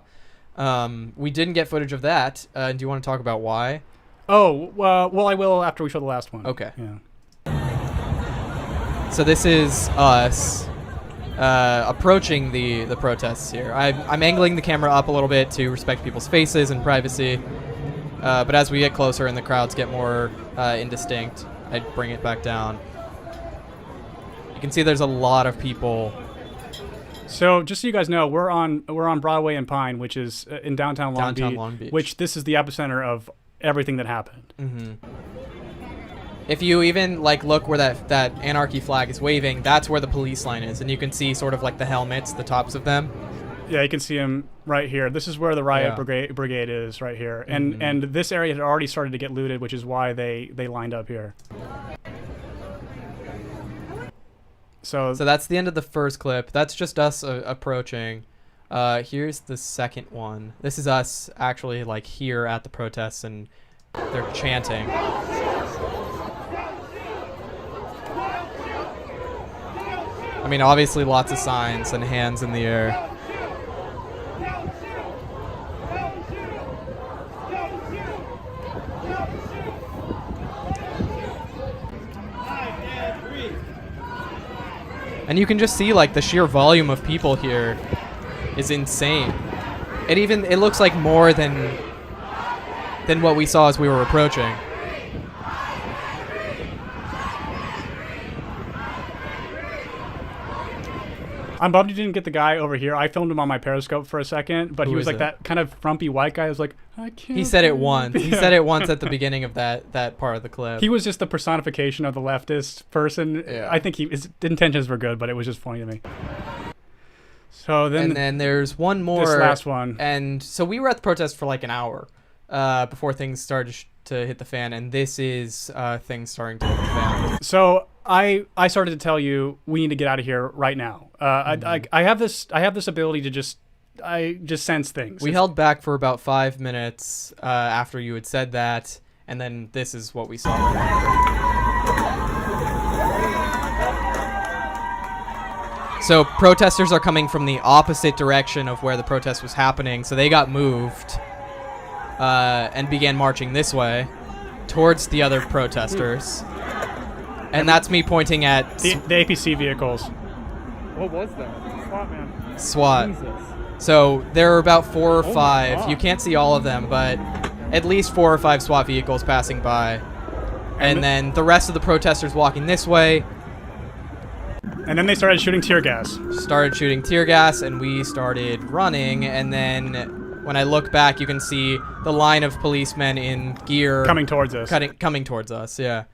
S3: We didn't get footage of that. Do you want to talk about why?
S2: Oh, well, I will after we show the last one.
S3: Okay.
S2: Yeah.
S3: So this is us approaching the protests here. I'm angling the camera up a little bit to respect people's faces and privacy. But as we get closer and the crowds get more indistinct, I'd bring it back down. You can see there's a lot of people.
S2: So just so you guys know, we're on Broadway and Pine, which is in downtown Long Beach, which this is the epicenter of everything that happened.
S3: Mm-hmm. If you even like look where that anarchy flag is waving, that's where the police line is, and you can see sort of like the helmets, the tops of them.
S2: Yeah, you can see them right here. This is where the riot brigade is right here, and this area had already started to get looted, which is why they lined up here. So
S3: that's the end of the first clip. That's just us approaching. Here's the second one. This is us actually like here at the protests, and they're chanting. I mean, obviously lots of signs and hands in the air. And you can just see like the sheer volume of people here is insane. It looks like more than what we saw as we were approaching.
S2: I'm bummed you didn't get the guy over here. I filmed him on my Periscope for a second, but he was like that kind of frumpy white guy who's like, I can't.
S3: He said it once. He said it once at the beginning of that part of the clip.
S2: He was just the personification of the leftist person. Yeah. I think his intentions were good, but it was just funny to me. So
S3: then there's one more.
S2: This last one.
S3: And so we were at the protest for like an hour before things started to hit the fan, and this is things starting to hit the fan.
S2: So I started to tell you we need to get out of here right now. I have this ability to just sense things.
S3: We held back for about 5 minutes after you had said that, and then this is what we saw. So protesters are coming from the opposite direction of where the protest was happening, so they got moved and began marching this way towards the other protesters. And that's me pointing at
S2: the APC vehicles.
S1: What was that? SWAT, man.
S3: SWAT.
S1: Jesus.
S3: So there are about 4 or 5. You can't see all of them, but at least 4 or 5 SWAT vehicles passing by. And then the rest of the protesters walking this way.
S2: And then they started shooting tear gas.
S3: And we started running. And then when I look back, you can see the line of policemen in gear
S2: coming towards us.
S3: Coming towards us, yeah.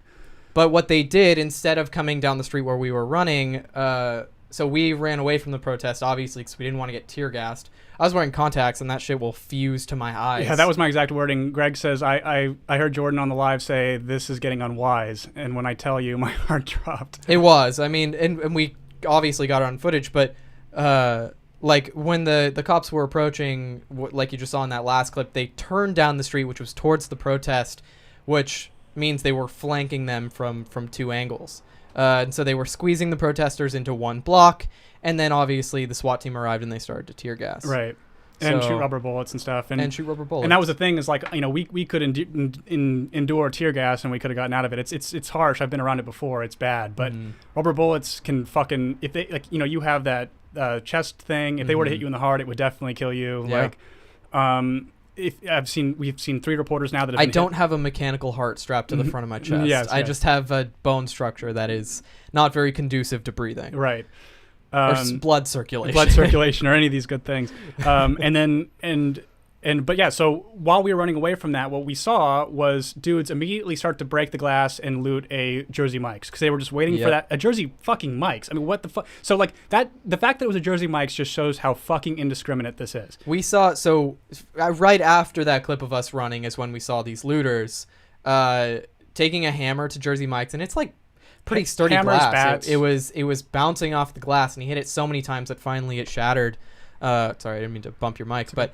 S3: But what they did, instead of coming down the street where we were running, so we ran away from the protest, obviously, because we didn't want to get tear gassed. I was wearing contacts, and that shit will fuse to my eyes.
S2: Yeah, that was my exact wording. Greg says, I heard Jordan on the live say, this is getting unwise. And when I tell you, my heart dropped.
S3: It was. I mean, and we obviously got it on footage, but like when the cops were approaching, like you just saw in that last clip, they turned down the street, which was towards the protest, which means they were flanking them from 2 angles. And so they were squeezing the protesters into one block, and then obviously the SWAT team arrived and they started to tear gas.
S2: Right. And shoot rubber bullets and stuff.
S3: And shoot rubber bullets.
S2: And that was the thing, is like, you know, we could endure tear gas and we could have gotten out of it. It's harsh. I've been around it before. It's bad. But rubber bullets can fucking, if they, like, you know, you have that chest thing. If they were to hit you in the heart, it would definitely kill you.
S3: Yeah.
S2: Like, we've seen 3 reporters now that have
S3: I don't have a mechanical heart strapped to the front of my chest.
S2: Yes,
S3: I just have a bone structure that is not very conducive to breathing.
S2: Right.
S3: Or blood circulation.
S2: Blood circulation or any of these good things. And But yeah, so while we were running away from that, what we saw was dudes immediately start to break the glass and loot a Jersey Mike's because they were just waiting for that. A Jersey fucking Mike's. I mean, what the fuck? So like that, the fact that it was a Jersey Mike's just shows how fucking indiscriminate this is.
S3: We saw, right after that clip of us running is when we saw these looters taking a hammer to Jersey Mike's, and it's like pretty sturdy
S2: Hammers,
S3: glass.
S2: bats.
S3: It was bouncing off the glass, and he hit it so many times that finally it shattered. Sorry, I didn't mean to bump your mics, but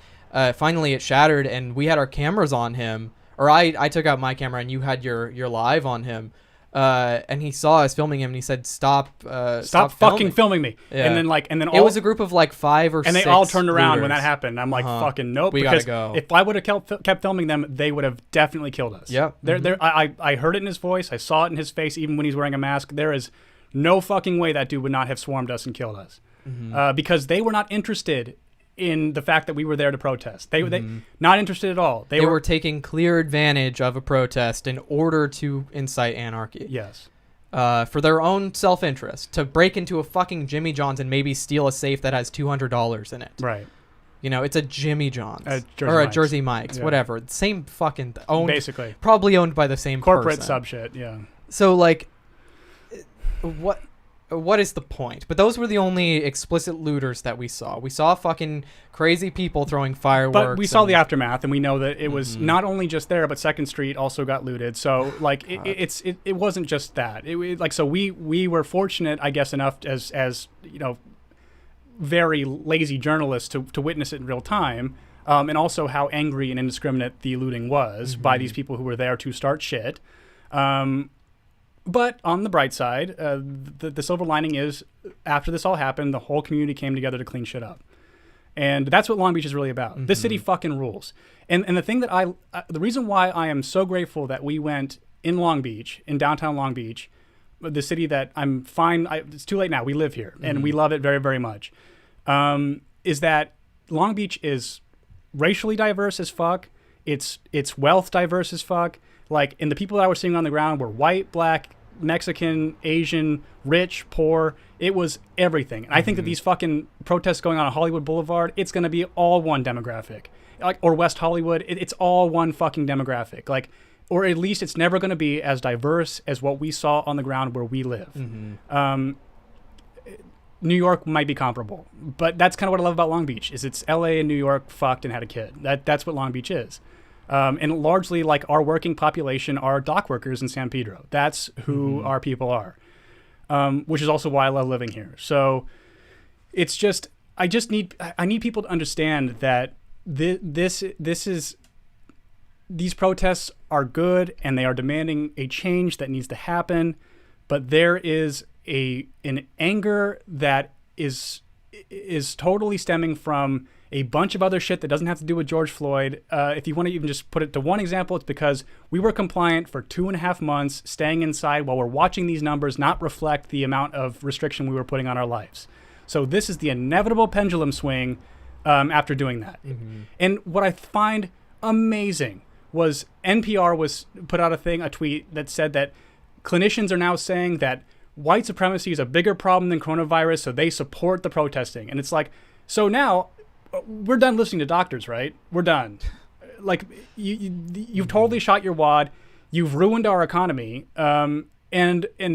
S3: finally it shattered, and we had our cameras on him. Or I took out my camera, and you had your live on him. And he saw us filming him, and he said, "Stop
S2: fucking filming me."
S3: Yeah.
S2: And then
S3: it was a group of like 5 or 6
S2: and they all turned around
S3: looters.
S2: when that happened. I'm like, fucking nope.
S3: We
S2: because
S3: gotta go.
S2: If I would have kept filming them, they would have definitely killed us.
S3: Yep.
S2: I heard it in his voice. I saw it in his face, even when he's wearing a mask. There is no fucking way that dude would not have swarmed us and killed us, because they were not interested in the fact that we were there to protest. They not interested at all.
S3: They were taking clear advantage of a protest in order to incite anarchy.
S2: Yes.
S3: For their own self-interest, to break into a fucking Jimmy John's and maybe steal a safe that has $200 in it.
S2: Right.
S3: You know, it's a Jimmy John's
S2: or
S3: a Jersey Mike's, whatever. Same fucking owned,
S2: basically,
S3: probably owned by the same
S2: corporate
S3: person.
S2: sub shit. Yeah.
S3: So like, what is the point? But those were the only explicit looters that we saw. We saw fucking crazy people throwing fireworks.
S2: But we saw the aftermath, and we know that it was not only just there, but Second Street also got looted. So like, it wasn't just that. So we were fortunate, I guess, enough as you know, very lazy journalists to witness it in real time, and also how angry and indiscriminate the looting was by these people who were there to start shit. But on the bright side, the silver lining is, after this all happened, the whole community came together to clean shit up. And that's what Long Beach is really about. This city fucking rules. And the thing that the reason why I am so grateful that we went in Long Beach, in downtown Long Beach, the city that I'm fine, it's too late now, we live here, and we love it very, very much, is that Long Beach is racially diverse as fuck. It's wealth diverse as fuck. Like, and the people that I was seeing on the ground were white, black, Mexican, Asian, rich, poor. It was everything. And I think that these fucking protests going on Hollywood Boulevard, it's going to be all one demographic. Like, or West Hollywood, it's all one fucking demographic. Like, or at least it's never going to be as diverse as what we saw on the ground where we live. New York might be comparable, but that's kind of what I love about Long Beach, is it's LA and New York fucked and had a kid. That's what Long Beach is. And largely, like, our working population are dock workers in San Pedro. That's who our people are, which is also why I love living here. So it's just, I need people to understand that these protests are good and they are demanding a change that needs to happen, but there is an anger that is totally stemming from a bunch of other shit that doesn't have to do with George Floyd. If you want to even just put it to one example, it's because we were compliant for 2.5 months, staying inside while we're watching these numbers not reflect the amount of restriction we were putting on our lives. So this is the inevitable pendulum swing after doing that. And what I find amazing was NPR put out a tweet that said that clinicians are now saying that white supremacy is a bigger problem than coronavirus, so they support the protesting. And it's like, so now we're done listening to doctors, right? We're done. Like, you've totally shot your wad. You've ruined our economy. And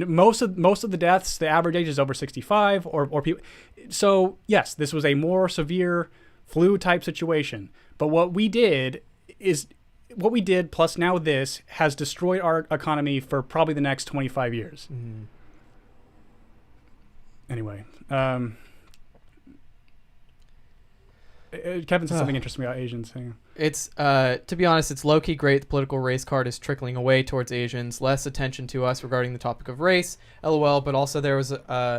S2: most of the deaths, the average age is over 65 or people. So yes, this was a more severe flu type situation. But what we did plus now this has destroyed our economy for probably the next 25 years. Anyway, Kevin said something interesting about Asians.
S3: It's to be honest, it's low-key great. The political race card is trickling away towards Asians. Less attention to us regarding the topic of race, LOL. But also there was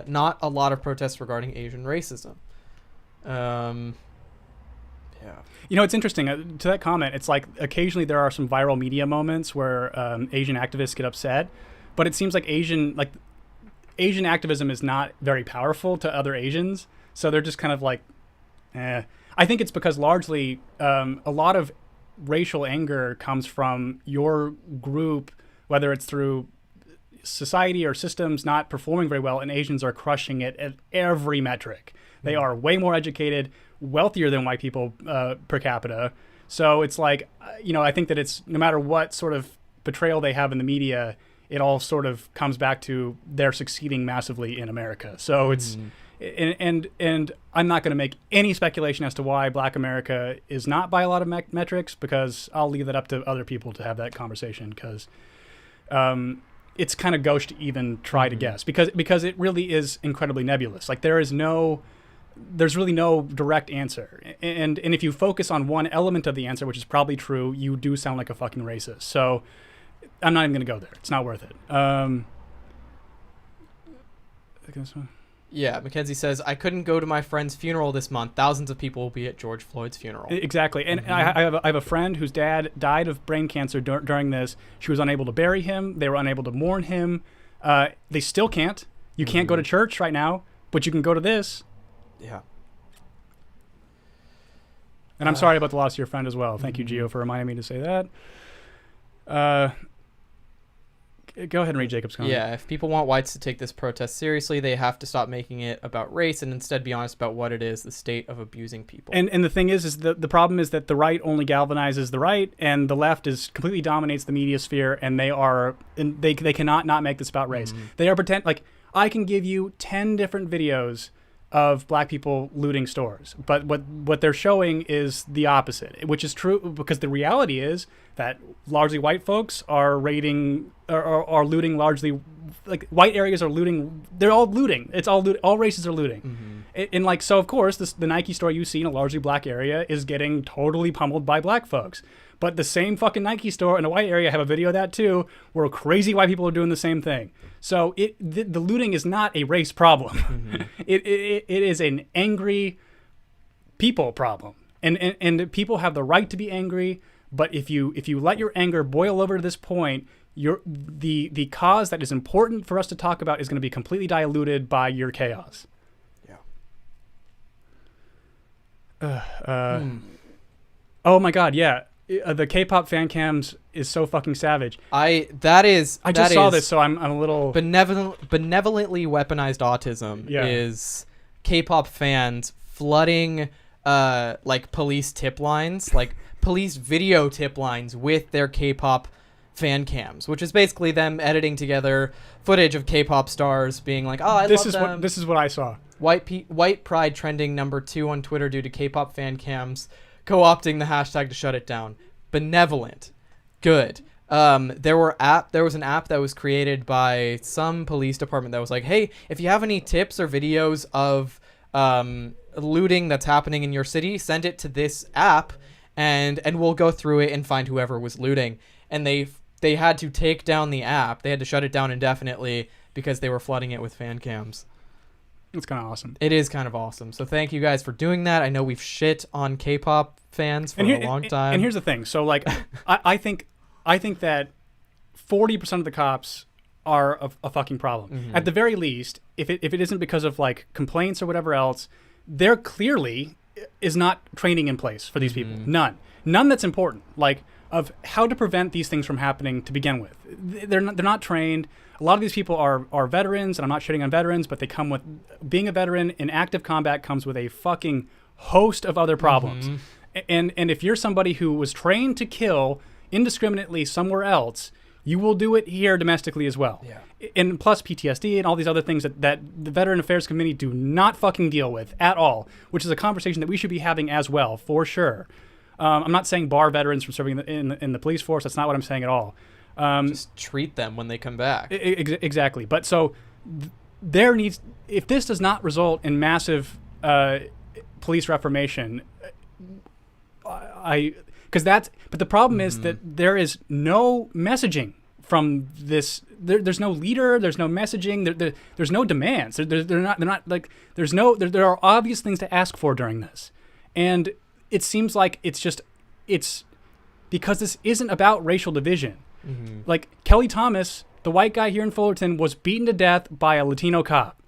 S3: not a lot of protests regarding Asian racism. Yeah.
S2: You know, it's interesting. To that comment, it's like occasionally there are some viral media moments where Asian activists get upset, but it seems like Asian activism is not very powerful to other Asians, so they're just kind of like, eh. I think it's because largely a lot of racial anger comes from your group, whether it's through society or systems not performing very well, and Asians are crushing it at every metric. They are way more educated, wealthier than white people per capita. So it's like, I think that it's no matter what sort of betrayal they have in the media, it all sort of comes back to they're succeeding massively in America. So it's and I'm not going to make any speculation as to why Black America is not by a lot of metrics, because I'll leave that up to other people to have that conversation, because it's kind of gauche to even try to guess, because it really is incredibly nebulous. Like there's really no direct answer. And if you focus on one element of the answer, which is probably true, you do sound like a fucking racist. So I'm not even going to go there. It's not worth it.
S3: Yeah, Mackenzie says, I couldn't go to my friend's funeral this month. Thousands of people will be at George Floyd's funeral.
S2: Exactly. And I have a friend whose dad died of brain cancer during this. She was unable to bury him. They were unable to mourn him. They still can't. You can't go to church right now, but you can go to this.
S3: Yeah.
S2: And I'm sorry about the loss of your friend as well. Thank you, Gio, for reminding me to say that. Go ahead and read Jacob's comment.
S3: Yeah, if people want whites to take this protest seriously, they have to stop making it about race and instead be honest about what it is, the state of abusing people.
S2: And the thing is the problem is that the right only galvanizes the right, and the left completely dominates the media sphere, and they cannot not make this about race. They are I can give you 10 different videos of black people looting stores, but what they're showing is the opposite, which is true, because the reality is that largely white folks are raiding are looting, largely like white areas are looting. They're all looting. It's all all races are looting. And so of course the Nike store you see in a largely black area is getting totally pummeled by black folks. But the same fucking Nike store in a white area, I have a video of that too, where crazy white people are doing the same thing. So the looting is not a race problem. It is an angry people problem. And people have the right to be angry, but if you let your anger boil over to this point, the cause that is important for us to talk about is going to be completely diluted by your chaos.
S3: Yeah.
S2: Oh my God, yeah. The K-pop fan cams is so fucking savage.
S3: I
S2: just saw this, so I'm a little
S3: benevolently weaponized autism. Is K-pop fans flooding police tip lines, like police video tip lines with their K-pop fan cams, which is basically them editing together footage of K-pop stars being like, "Oh, I love them."
S2: This is what I saw.
S3: White pride trending #2 on Twitter due to K-pop fan cams. Co-opting the hashtag to shut it down. Benevolent. Good. There was an app that was created by some police department that was like, hey, if you have any tips or videos of looting that's happening in your city, send it to this app and we'll go through it and find whoever was looting. And they had to take down the app. They had to shut it down indefinitely because they were flooding it with fan cams.
S2: It's kind of awesome.
S3: It is kind of awesome. So thank you guys for doing that. I know we've shit on K-pop fans for a long time.
S2: And here's the thing. So I think that 40% of the cops are a fucking problem. At the very least, if it isn't because of complaints or whatever else, there clearly is not training in place for these people. None that's important. Of how to prevent these things from happening to begin with. They're not trained. A lot of these people are veterans, and I'm not shitting on veterans, but they come with being a veteran in active combat comes with a fucking host of other problems. And if you're somebody who was trained to kill indiscriminately somewhere else, you will do it here domestically as well. Yeah. And plus PTSD and all these other things that the Veteran Affairs Committee do not fucking deal with at all, which is a conversation that we should be having as well, for sure. I'm not saying bar veterans from serving in the police force. That's not what I'm saying at all.
S3: Just treat them when they come back.
S2: Exactly. But so if this does not result in massive police reformation, but the problem is that there is no messaging from this. There's no leader. There's no messaging. There's no demands. There are obvious things to ask for during this, and it seems like it's because this isn't about racial division. Kelly Thomas, the white guy here in Fullerton, was beaten to death by a Latino cop.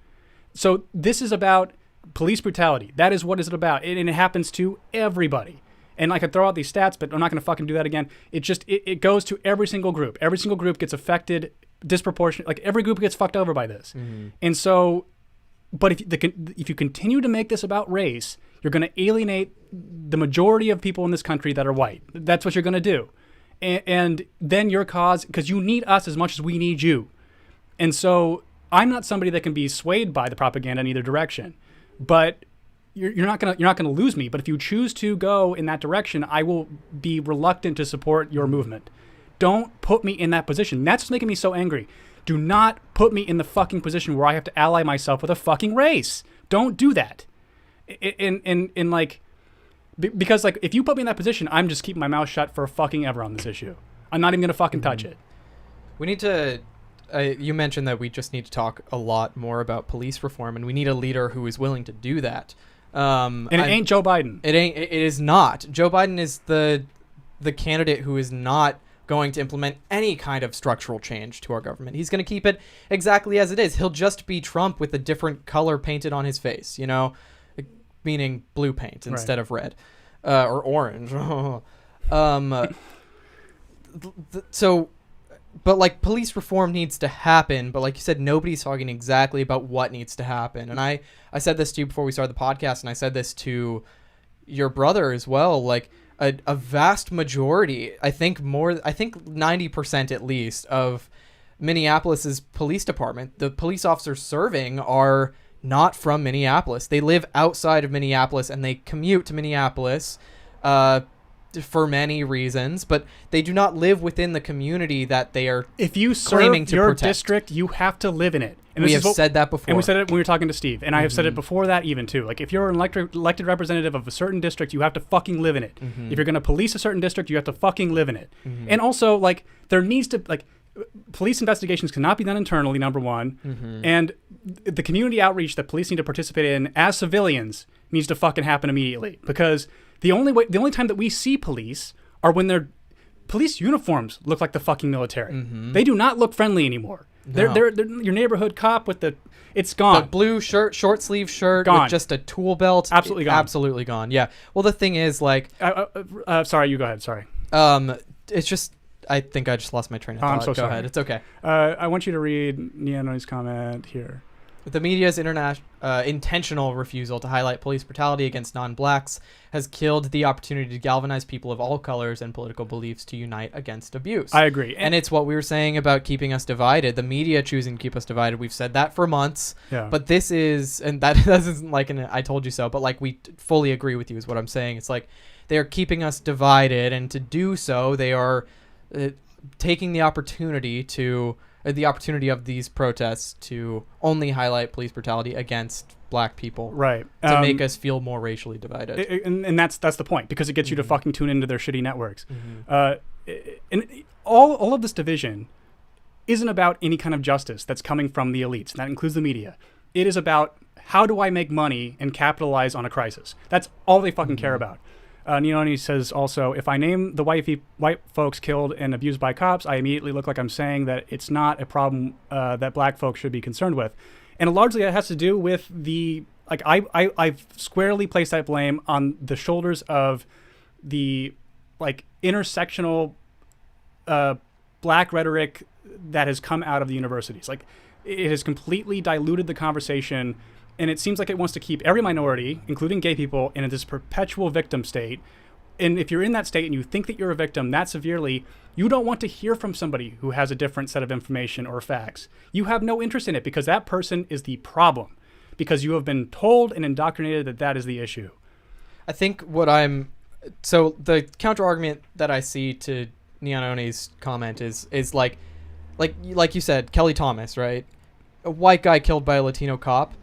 S2: So this is about police brutality. That is what it's about. And it happens to everybody. And I could throw out these stats, but I'm not going to fucking do that again. It goes to every single group. Every single group gets affected disproportionately. Every group gets fucked over by this. And so, but if you continue to make this about race, You're going to alienate the majority of people in this country that are white. That's what you're going to do. And then your cause, because you need us as much as we need you. And so I'm not somebody that can be swayed by the propaganda in either direction. But you're not gonna lose me. But if you choose to go in that direction, I will be reluctant to support your movement. Don't put me in that position. That's what's making me so angry. Do not put me in the fucking position where I have to ally myself with a fucking race. Don't do that. Because like if you put me in that position, I'm just keeping my mouth shut for fucking ever on this issue. I'm not even gonna fucking touch it.
S3: We need to. You mentioned that we just need to talk a lot more about police reform, and we need a leader who is willing to do that.
S2: And it ain't Joe Biden.
S3: It ain't. It is not. Joe Biden is the candidate who is not going to implement any kind of structural change to our government. He's going to keep it exactly as it is. He'll just be Trump with a different color painted on his face, meaning blue paint instead of red or orange. But like police reform needs to happen, but like you said, nobody's talking exactly about what needs to happen. And I said this to you before we started the podcast, and I said this to your brother as well. Like a vast majority, I think 90% at least of Minneapolis's police department, the police officers serving are not from Minneapolis. They live outside of Minneapolis and they commute to Minneapolis for many reasons, but they do not live within the community that they are
S2: if you
S3: claiming
S2: serve
S3: to
S2: your
S3: protect.
S2: District, you have to live in it. And
S3: we have said that before.
S2: And we said it when we were talking to Steve. And I have said it before that even too. Like if you're an elected representative of a certain district, you have to fucking live in it. If you're going to police a certain district, you have to fucking live in it. And also like there needs to police investigations cannot be done internally, number one. And the community outreach that police need to participate in as civilians needs to fucking happen immediately. Because the only time that we see police are when their police uniforms look like the fucking military. They do not look friendly anymore. No. They're your neighborhood cop with it's gone.
S3: The blue shirt, short sleeve shirt
S2: gone.
S3: With just a tool belt.
S2: Absolutely gone.
S3: Absolutely gone. Yeah. Well, the thing is, like,
S2: sorry, you go ahead. Sorry.
S3: It's just I think I just lost my train of thought.
S2: I'm so sorry.
S3: Go ahead. It's okay.
S2: I want you to read Niano's comment here.
S3: The media's intentional refusal to highlight police brutality against non-blacks has killed the opportunity to galvanize people of all colors and political beliefs to unite against abuse.
S2: I agree.
S3: And it's what we were saying about keeping us divided. The media choosing to keep us divided. We've said that for months.
S2: Yeah.
S3: But this is, and that isn't like an I told you so, but like we fully agree with you is what I'm saying. It's like they're keeping us divided, and to do so, they are taking the opportunity of these protests to only highlight police brutality again't black people,
S2: right?
S3: To make us feel more racially divided.
S2: And that's the point, because it gets you to fucking tune into their shitty networks. And all of this division isn't about any kind of justice that's coming from the elites. That includes the media. It is about how do I make money and capitalize on a crisis. That's all they fucking care about. Neoni says also, if I name the white folks killed and abused by cops, I immediately look like I'm saying that it's not a problem that black folks should be concerned with. And largely that has to do with I've squarely placed that blame on the shoulders of the intersectional black rhetoric that has come out of the universities. Like it has completely diluted the conversation. And it seems like it wants to keep every minority, including gay people, in this perpetual victim state. And if you're in that state and you think that you're a victim that severely, you don't want to hear from somebody who has a different set of information or facts. You have no interest in it because that person is the problem, because you have been told and indoctrinated that is the issue.
S3: I think so the counter argument that I see to Nianone's comment is like you said, Kelly Thomas, right? A white guy killed by a Latino cop.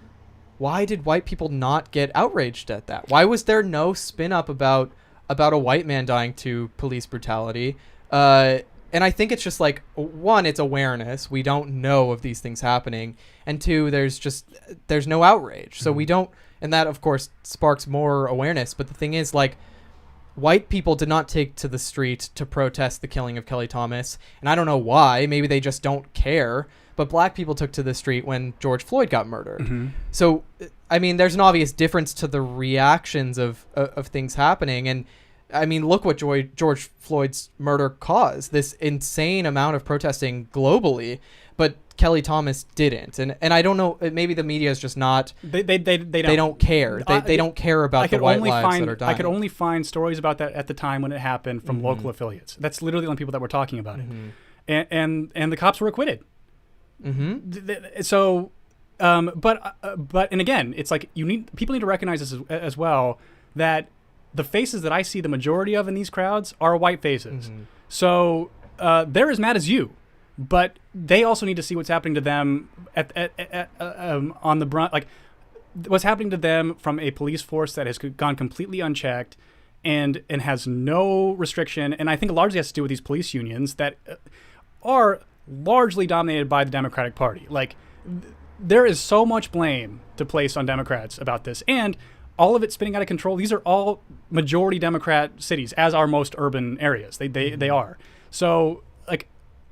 S3: Why did white people not get outraged at that? Why was there no spin up about a white man dying to police brutality? And I think it's just like, one, it's awareness. We don't know of these things happening. And two, there's no outrage. So we don't, and that of course sparks more awareness. But the thing is, like, white people did not take to the street to protest the killing of Kelly Thomas. And I don't know why. Maybe they just don't care. But black people took to the street when George Floyd got murdered. So, I mean, there's an obvious difference to the reactions of things happening. And I mean, look what George Floyd's murder caused. This insane amount of protesting globally, but Kelly Thomas didn't. And I don't know, maybe the media is just not... They don't care. They don't care about the white lives that are dying.
S2: I could only find stories about that at the time when it happened from local affiliates. That's literally the only people that were talking about it. And the cops were acquitted. So, but and again, it's like people need to recognize this as well, that the faces that I see the majority of in these crowds are white faces. So they're as mad as you, but they also need to see what's happening to them on the brunt, like what's happening to them from a police force that has gone completely unchecked and has no restriction. And I think it largely has to do with these police unions that are largely dominated by the Democratic Party. Like, there is so much blame to place on Democrats about this, and all of it spinning out of control. These are all majority Democrat cities, as are most urban areas. They are. So, like,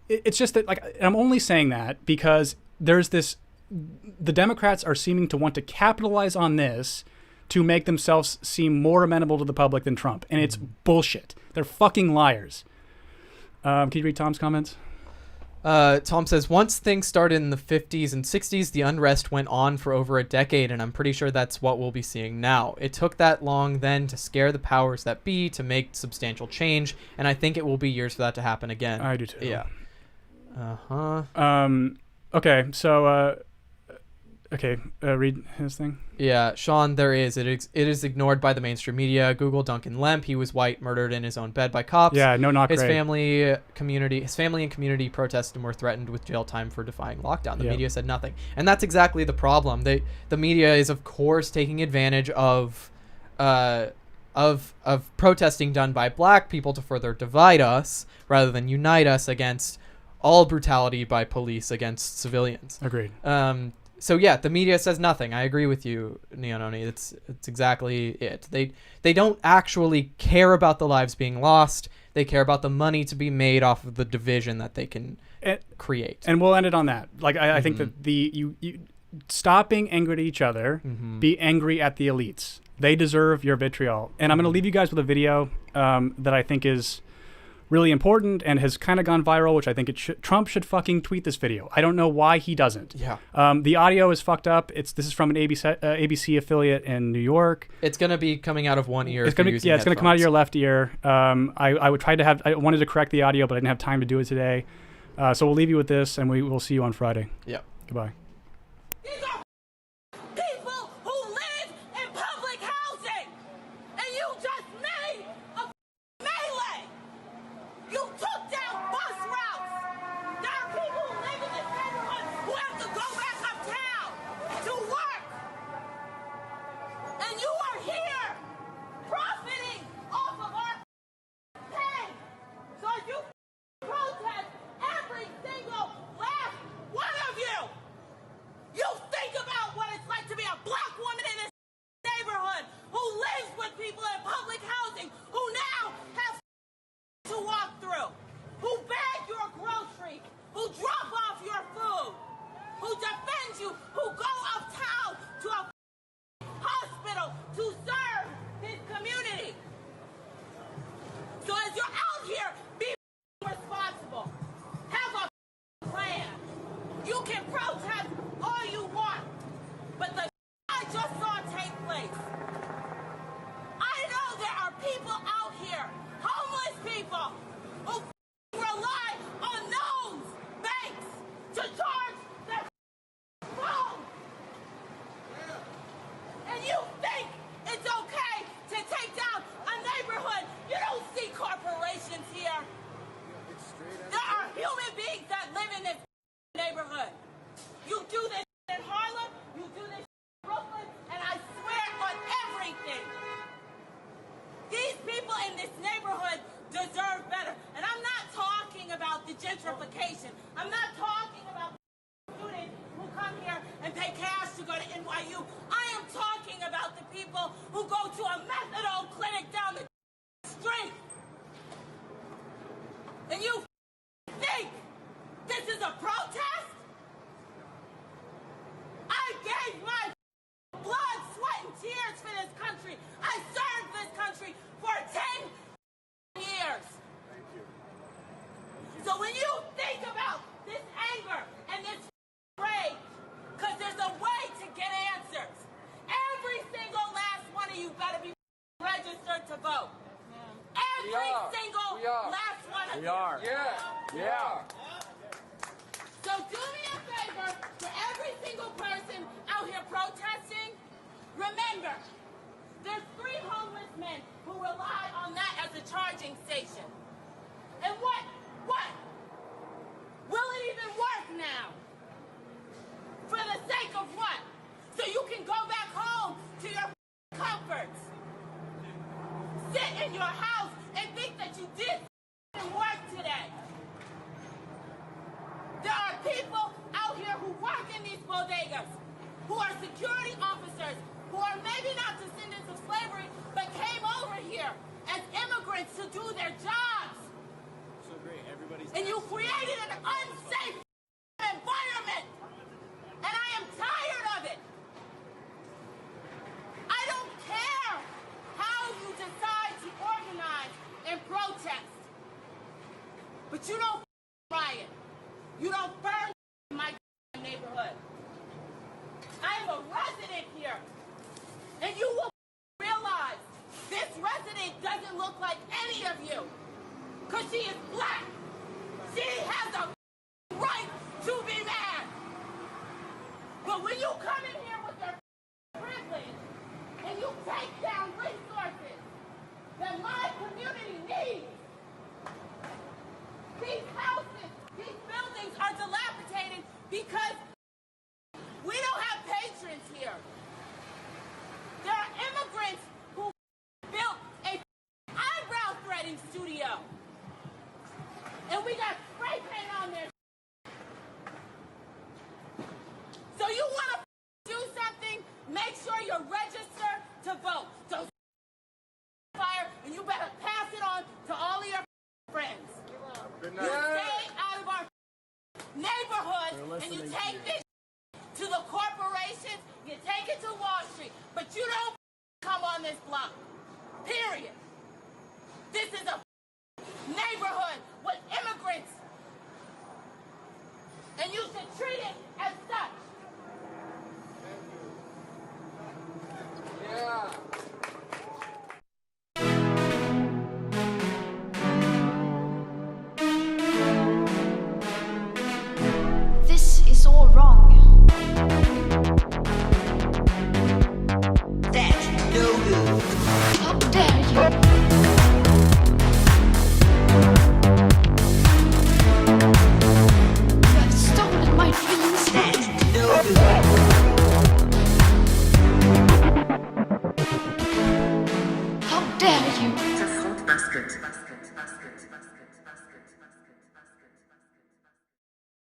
S2: it's just that, like, I'm only saying that because there's this, the Democrats are seeming to want to capitalize on this to make themselves seem more amenable to the public than Trump. And it's bullshit. They're fucking liars. Can you read Tom's comments?
S3: Tom says, once things started in the 50s and 60s, the unrest went on for over a decade, and I'm pretty sure that's what we'll be seeing now. It took that long then to scare the powers that be to make substantial change, and I think it will be years for that to happen again.
S2: I do too.
S3: Yeah.
S2: Okay, so read his thing.
S3: Yeah, Sean, there is. It is ignored by the mainstream media. Google Duncan Lemp. He was white, murdered in his own bed by cops.
S2: Yeah, no, not
S3: his
S2: great.
S3: His family and community protested and were threatened with jail time for defying lockdown. The media said nothing, and that's exactly the problem. The media is, of course, taking advantage of protesting done by black people to further divide us rather than unite us against all brutality by police against civilians.
S2: Agreed.
S3: So yeah, the media says nothing. I agree with you, Neononi. It's exactly it. They don't actually care about the lives being lost. They care about the money to be made off of the division that they can create.
S2: And we'll end it on that. Like I think that you stop being angry at each other. Be angry at the elites. They deserve your vitriol. And I'm going to leave you guys with a video that I think is really important and has kind of gone viral, which I think Trump should fucking tweet this video. I don't know why he doesn't.
S3: Yeah.
S2: The audio is fucked up. This is from an ABC affiliate in New York.
S3: It's gonna be coming out of one ear.
S2: It's gonna come out of your left ear. I wanted to correct the audio, but I didn't have time to do it today. So we'll leave you with this, and we will see you on Friday.
S3: Yeah.
S2: Goodbye.
S4: These are people who live in public housing, and you just made a melee. You took down bus routes. There are people who live in this neighborhood who have to go back uptown to work. And you are here profiting off of our pain. So you protest every single last one of you. So do me a favor, for every single person out here protesting, remember, there's 3 homeless men who rely on that as a charging station. And what? Will it even work now? For the sake of what? So you can go back home to your comforts. Sit in your house and think that you did work today. There are people out here who work in these bodegas, who are security officers, who are maybe not descendants of slavery, but came over here as immigrants to do their jobs.
S5: So great, everybody's.
S4: And you created an unsafe environment. And I am tired of it. I don't care how you decide to organize and protest. But you don't riot. You don't burn my neighborhood. I'm a resident here. And you will realize this resident doesn't look like any of you. Because she is black. She has a right to be mad. But when you come in here with your privilege and you take down resources that my community needs, these houses, these buildings are dilapidated because we don't have patrons here. There are immigrants who built a eyebrow threading studio. And we got spray paint on there. So you want to do something? Make sure you're registered to vote. So fire, and you better pass it on to all of your friends.
S5: Good
S4: You
S5: night.
S4: stay out of our neighborhood and you take this to the corporations, you take it to Wall Street, but you don't come on this block. Period. This is a neighborhood with immigrants. And you should treat it as such.
S5: Yeah.
S6: This is all wrong.
S7: That's no good.
S6: How dare you? You have stolen my dreams.
S7: That's no good.
S6: How dare you?